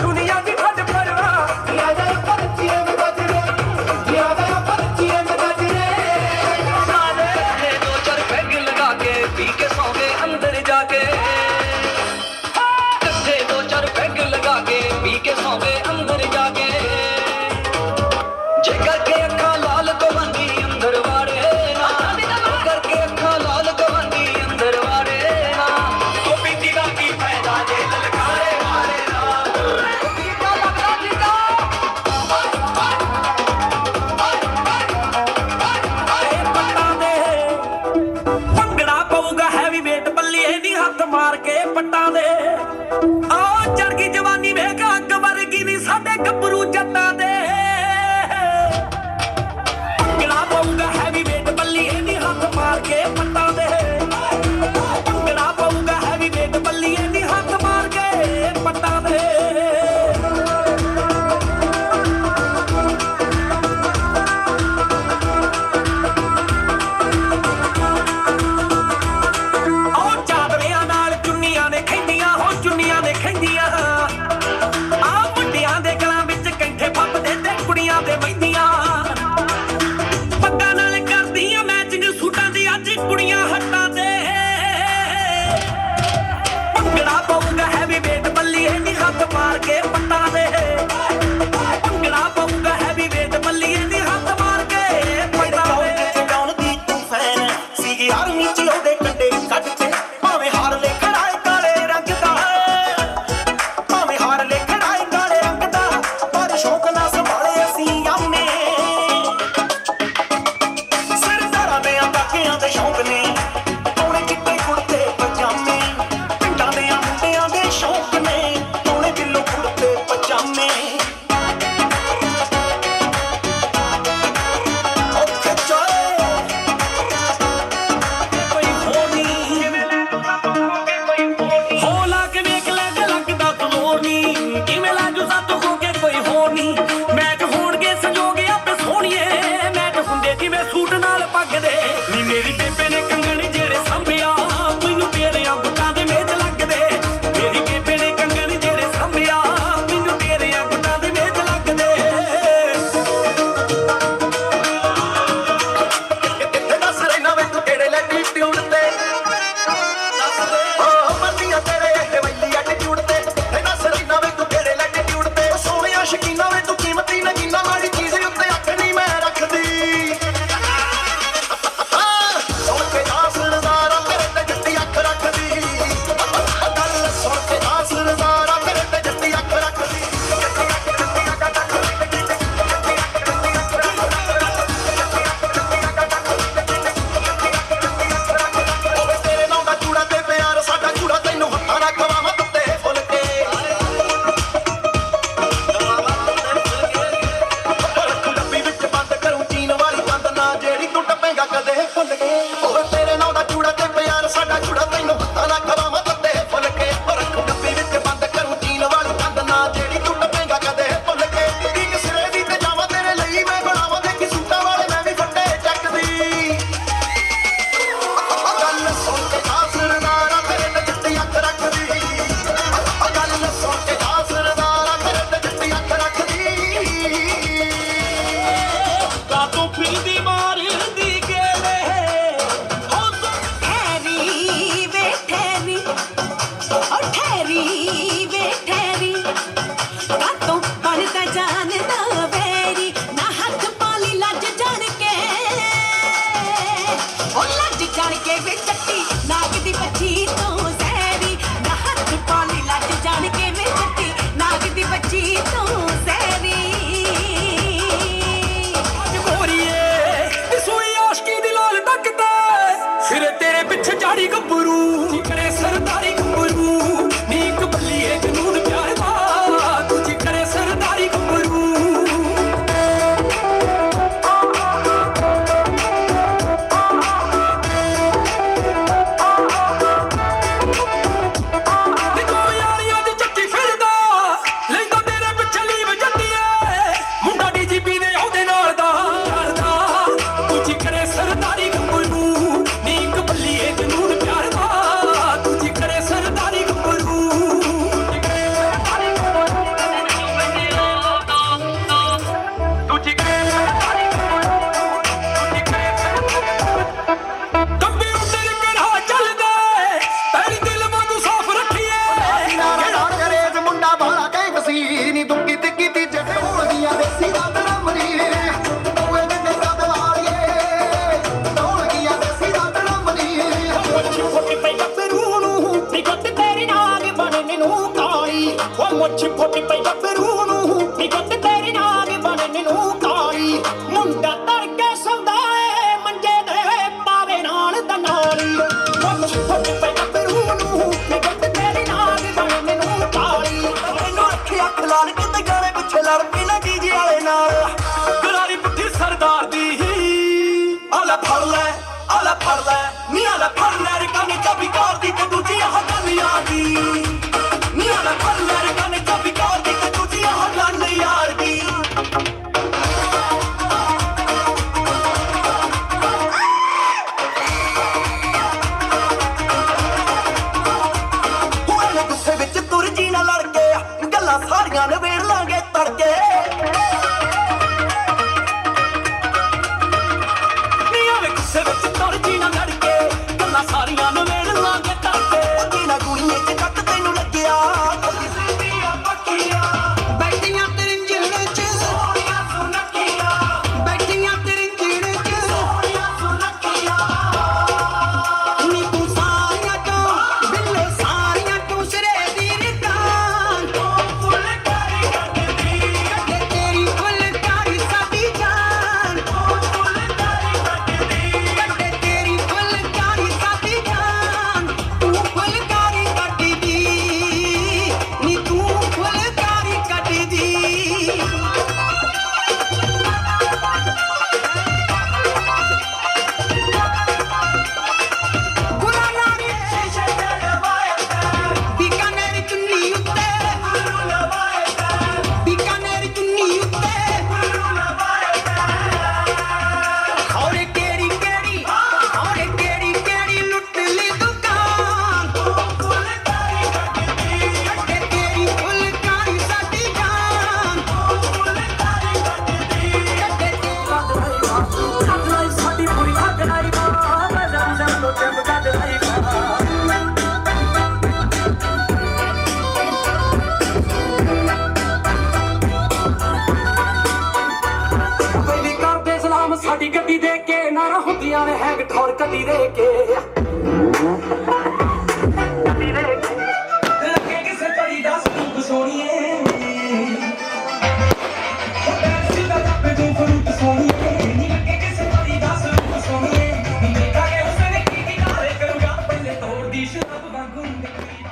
दुनिया दी हद परवा ਕੇ ਪੱਟਾਂ ਦੇ ਆਓ ਚੜ ਗਈ ਜਵਾਨੀ ਵੇਖ ਅੱਗ ਵਰਗੀ ਨੀ ਸਾਡੇ ਗੱਭਰੂ ਜੱਟਾਂ ਦੇ ਭੰਗੜਾ ਪਾਊਗਾ ਹੈਵੀ ਵੇਟ ਬੱਲੀਏ ਨੀ ਹੱਥ ਮਾਰ ਕੇ ਪੱਟਾਂ ਦੇ ਭੰਗੜਾ ਪਾਊਗਾ ਹੈਵੀ ਵੇਟ ਬੱਲੀਏ ਨੀ ਹੱਥ ਮਾਰ ਕੇ ਪੱਟਾਂ ਦੇ ਮਾਰ ਕੇ ਪੱਟਾਂ ਦੇ ਭੰਗੜਾ ਪਾਊਗਾ ਹੈਵੀ ਵੇਟ ਬੱਲੀਏ ਨੀ ਹੱਥ ਮਾਰ ਕੇ ਪੱਟਾਂ ਦੇ ਗਾਉਣ ਦੀ ਤੂੰ ਫੈਨ ਸੀਗੀ ਆਰਮੀ ਚ ਉਹਦੇ ਕੰਡੇ ਕੱਢ ਕੇ ਭਾਵੇਂ ਹਾਰ ਲੈ ਖੜਾਏ ਕਾਲੇ ਰੰਗ ਦਾ ਭਾਵੇਂ ਹਾਰ ਲੈ ਖੜਾਏ ਕਾਲੇ ਰੰਗ ਦਾ ਪਰ ਸ਼ੌਕ ਨਾ ਸੰਭਾਲੇ ਅਸੀਂ ਆਮੇ ਸਰਦਾਰਾਂ ਦੇ ਆਟਾਕਿਆਂ ਦੇ ਸ਼ੌਕ ਨੇ ਉਹਨੇ ਕਿੱਤੇ ਕੁੜਤੇ ਪਜਾਮੇ ਪਿੰਡਾਂ ਦੇ ਮੁੰਡਿਆਂ ਦੇ ਸ਼ੌਕ ਨੇ ਪਜਾਮੇ ਹੋ ਲਾ ਕੇ ਵੇਖ ਲੈ ਤੇ ਲੱਗਦਾ ਕਲੋਰ ਨੀ ਕਿਵੇਂ ਲਾਜੂ ਸਾਤੋਂ ਹੋ ਕੇ ਕੋਈ ਹੋਰ ਨੀ ਮੈਚ ਹੋਣਗੇ ਸੰਜੋਗੇ ਆਪੇ ਸੋਹਣੀਏ ਮੈਚ ਹੁੰਦੇ ਜਿਵੇਂ ਸੂਟ ਨਾਲ ਪੱਗ ਦੇ ਨੀ ਮੇਰੀ ਬੇਬੇ ਨੇ ਕੰਗਣ ਜਿਹੜੇ ਸੰਭਿਆ ਮੈਨੂੰ ਤੇਰੇ ਬੁੱਟਾਂ ਦੇ ਮੇਜ ਲੱਗਦੇ ਮੇਰੀ ਬੇਬੇ ਨੇ ਕੰਗਣ ਜਿਹੜੇ ਸੰਭਿਆ ਮੁੱਛ ਫੁੱਟ ਪਈ ਗੱਭਰੂ ਨੂੰ ਨੀ ਗੁੱਤ ਤੇਰੀ ਨਾਗ ਬਣਨ ਨੂੰ ਕਾਲੀ ਮੁੰਡਾ ਤੜਕੇ ਸੌਂਦਾ ਏ ਮੰਜੇ ਦੇ ਪਾਵੇ ਨਾਲ ਦਾ ਨਾਲੀ ਮੁੱਛ ਫੁੱਟ ਪਈ ਗੱਭਰੂ ਨੂੰ ਨੀ ਨੀਆਂ ਦਾ ਫੱਲਰ ਕੰਨ ਚਾਬੀ ਕਾਰ ਦੀ ਤੇ ਦੂਜੀ ਆਹ ਗੱਲ ਯਾਰ ਦੀ ਨੀਆਂ ਦਾ ਫੱਲਰ ਕੰਨ ਚਾਬੀ ਕਾਰ ਦੀ ਤੇ ਦੂਜੀ ਆਹ ਗੱਲ ਯਾਰ ਦੀ ਹੋਏ ਗੁੱਸੇ ਵਿੱਚ ਤੁਰ ਜੀ ਨਾ ਲੜ ਕੇ ਗੱਲਾਂ ਸਾਰੀਆਂ ਨਵੇੜ ਲਾਂਗੇ ਤੜਕੇ ਨੀਆਂ ਵੇ ਗੁੱਸੇ ਵਿੱਚ ਤੁਰ ਜੀ ਨਾ ਲੜ ਕੇ ਗੱਲਾਂ ਸਾਰੀਆਂ ਨਵੇੜ ਲਾਂਗੇ ਤੜਕੇ ਬਿਨਾ ਗੁਣੀਏ ਚ ਕੱਟ ਤੈਨੂੰ ਲੱਗਿਆ ਕਿਸੇ ਦੀਆਂ ਪੱਕੀਆਂ ਬੈਠੀਆਂ ਤੇਰੇ ਜਿਲ੍ਹੇ ਚ ਸੋਹਣੀਆਂ ਸੁਨੱਖੀਆਂ ਬੈਠੀਆਂ ਤੇਰੇ ਜਿਲ੍ਹੇ ਚ ਸੋਹਣੀਆਂ ਸੁਨੱਖੀਆਂ ਨੀ ਤੂੰ ਸਾਰੀਆਂ ਚੋਂ ਬਿੱਲੇ ਸਾਰੀਆਂ ਤੂੰ ਸਿਰੇ ਦੀ ਰਿਕਾਨ ਫੁੱਲਕਾਰੀ ਕੱਟਦੀ ਕੱਟੇ ਤੇਰੀ ਫੁੱਲਕਾਰੀ ਸਾਡੀ ਜਾਨ ਫੁੱਲਕਾਰੀ ਕੱਟਦੀ ਕੱਟੇ ਤੇਰੀ ਫੁੱਲਕਾਰੀ ਸਾਡੀ ਜਾਨ ਤੂੰ ਫੁੱਲਕਾਰੀ ਕੱਟਦੀ ਨੀ ਤੂੰ ਫੁੱਲਕਾਰੀ ਕੱਟਦੀ ਗੁਲਾਨਾਰੀ ਸ਼ੀਸ਼ੇ ਤੇ ਲਵਾਇਆ ਬੀਕਾਨੇਰ ਚੁੰਨੀ ਉੱਤੇ ਗੁਰੂ ਲਵਾਇਆ ਬੀਕਾਨੇਰ ਚੁੰਨੀ ਉੱਤੇ ਗੁਰੂ ਲਵਾਇਆ ਹੌਰੇ ਕਿਹੜੀ ਕਿਹੜੀ ਹੌਰੇ ਕਿਹੜੀ ਕਿਹੜੀ ਲੁੱਟ ਲਈ ਦੁਕਾਨ ਫੁੱਲਕਾਰੀ ਕੱਟਦੀ ਕੱਟੇ ਤੇਰੀ ਫੁੱਲਕਾਰੀ ਸਾਡੀ ਜਾਨ ਫੁੱਲਕਾਰੀ ਕੱਟਦੀ ਕੱਟੇ ਤੇਰੀ ਸਾਡੀ ਪੂਰੀ ਹੱਕ ਨਾਈ ਬਾਬਾ ਜਨ ਜਨ ਤੋਂ ਟੈਂਪ ਕੱਢ ਲਈ ਪਹਿਲੀ ਕਰਦੇ ਸਲਾਮ ਸਾਡੀ ਗੱਡੀ ਦੇ ਕੇ ਨਾਰਾ ਹੁੰਦੀਆਂ ਨੇ ਹੈਂਗ ਠੌਰ ਕੱਢੀ ਦੇ ਕੇ ਲੱਗੇ ਕਿਸੇ ਪਰੀ ਦਾ ਸਰੂਪ ਸੋਹਣੀਏ ਪੈਸੇ ਦਾ ਕੱਪ ਤੂੰ ਫਰੂਟ ਸੋਹਣੀਏ ਨੀ ਲੱਗੇ ਕਿਸੇ ਪਰੀ ਦਾ ਸਰੂਪ ਸੋਹਣੀਏ ਨੀ ਦੇਖਾਂਗੇ ਉਸਨੇ ਕੀ ਕਿਨਾਰੇ ਕਰੂਗਾ ਪਹਿਲੇ ਤੋੜ ਦੀ ਸ਼ਰਾਬ ਵਾਂਗੂ ਨਿਕਲੀ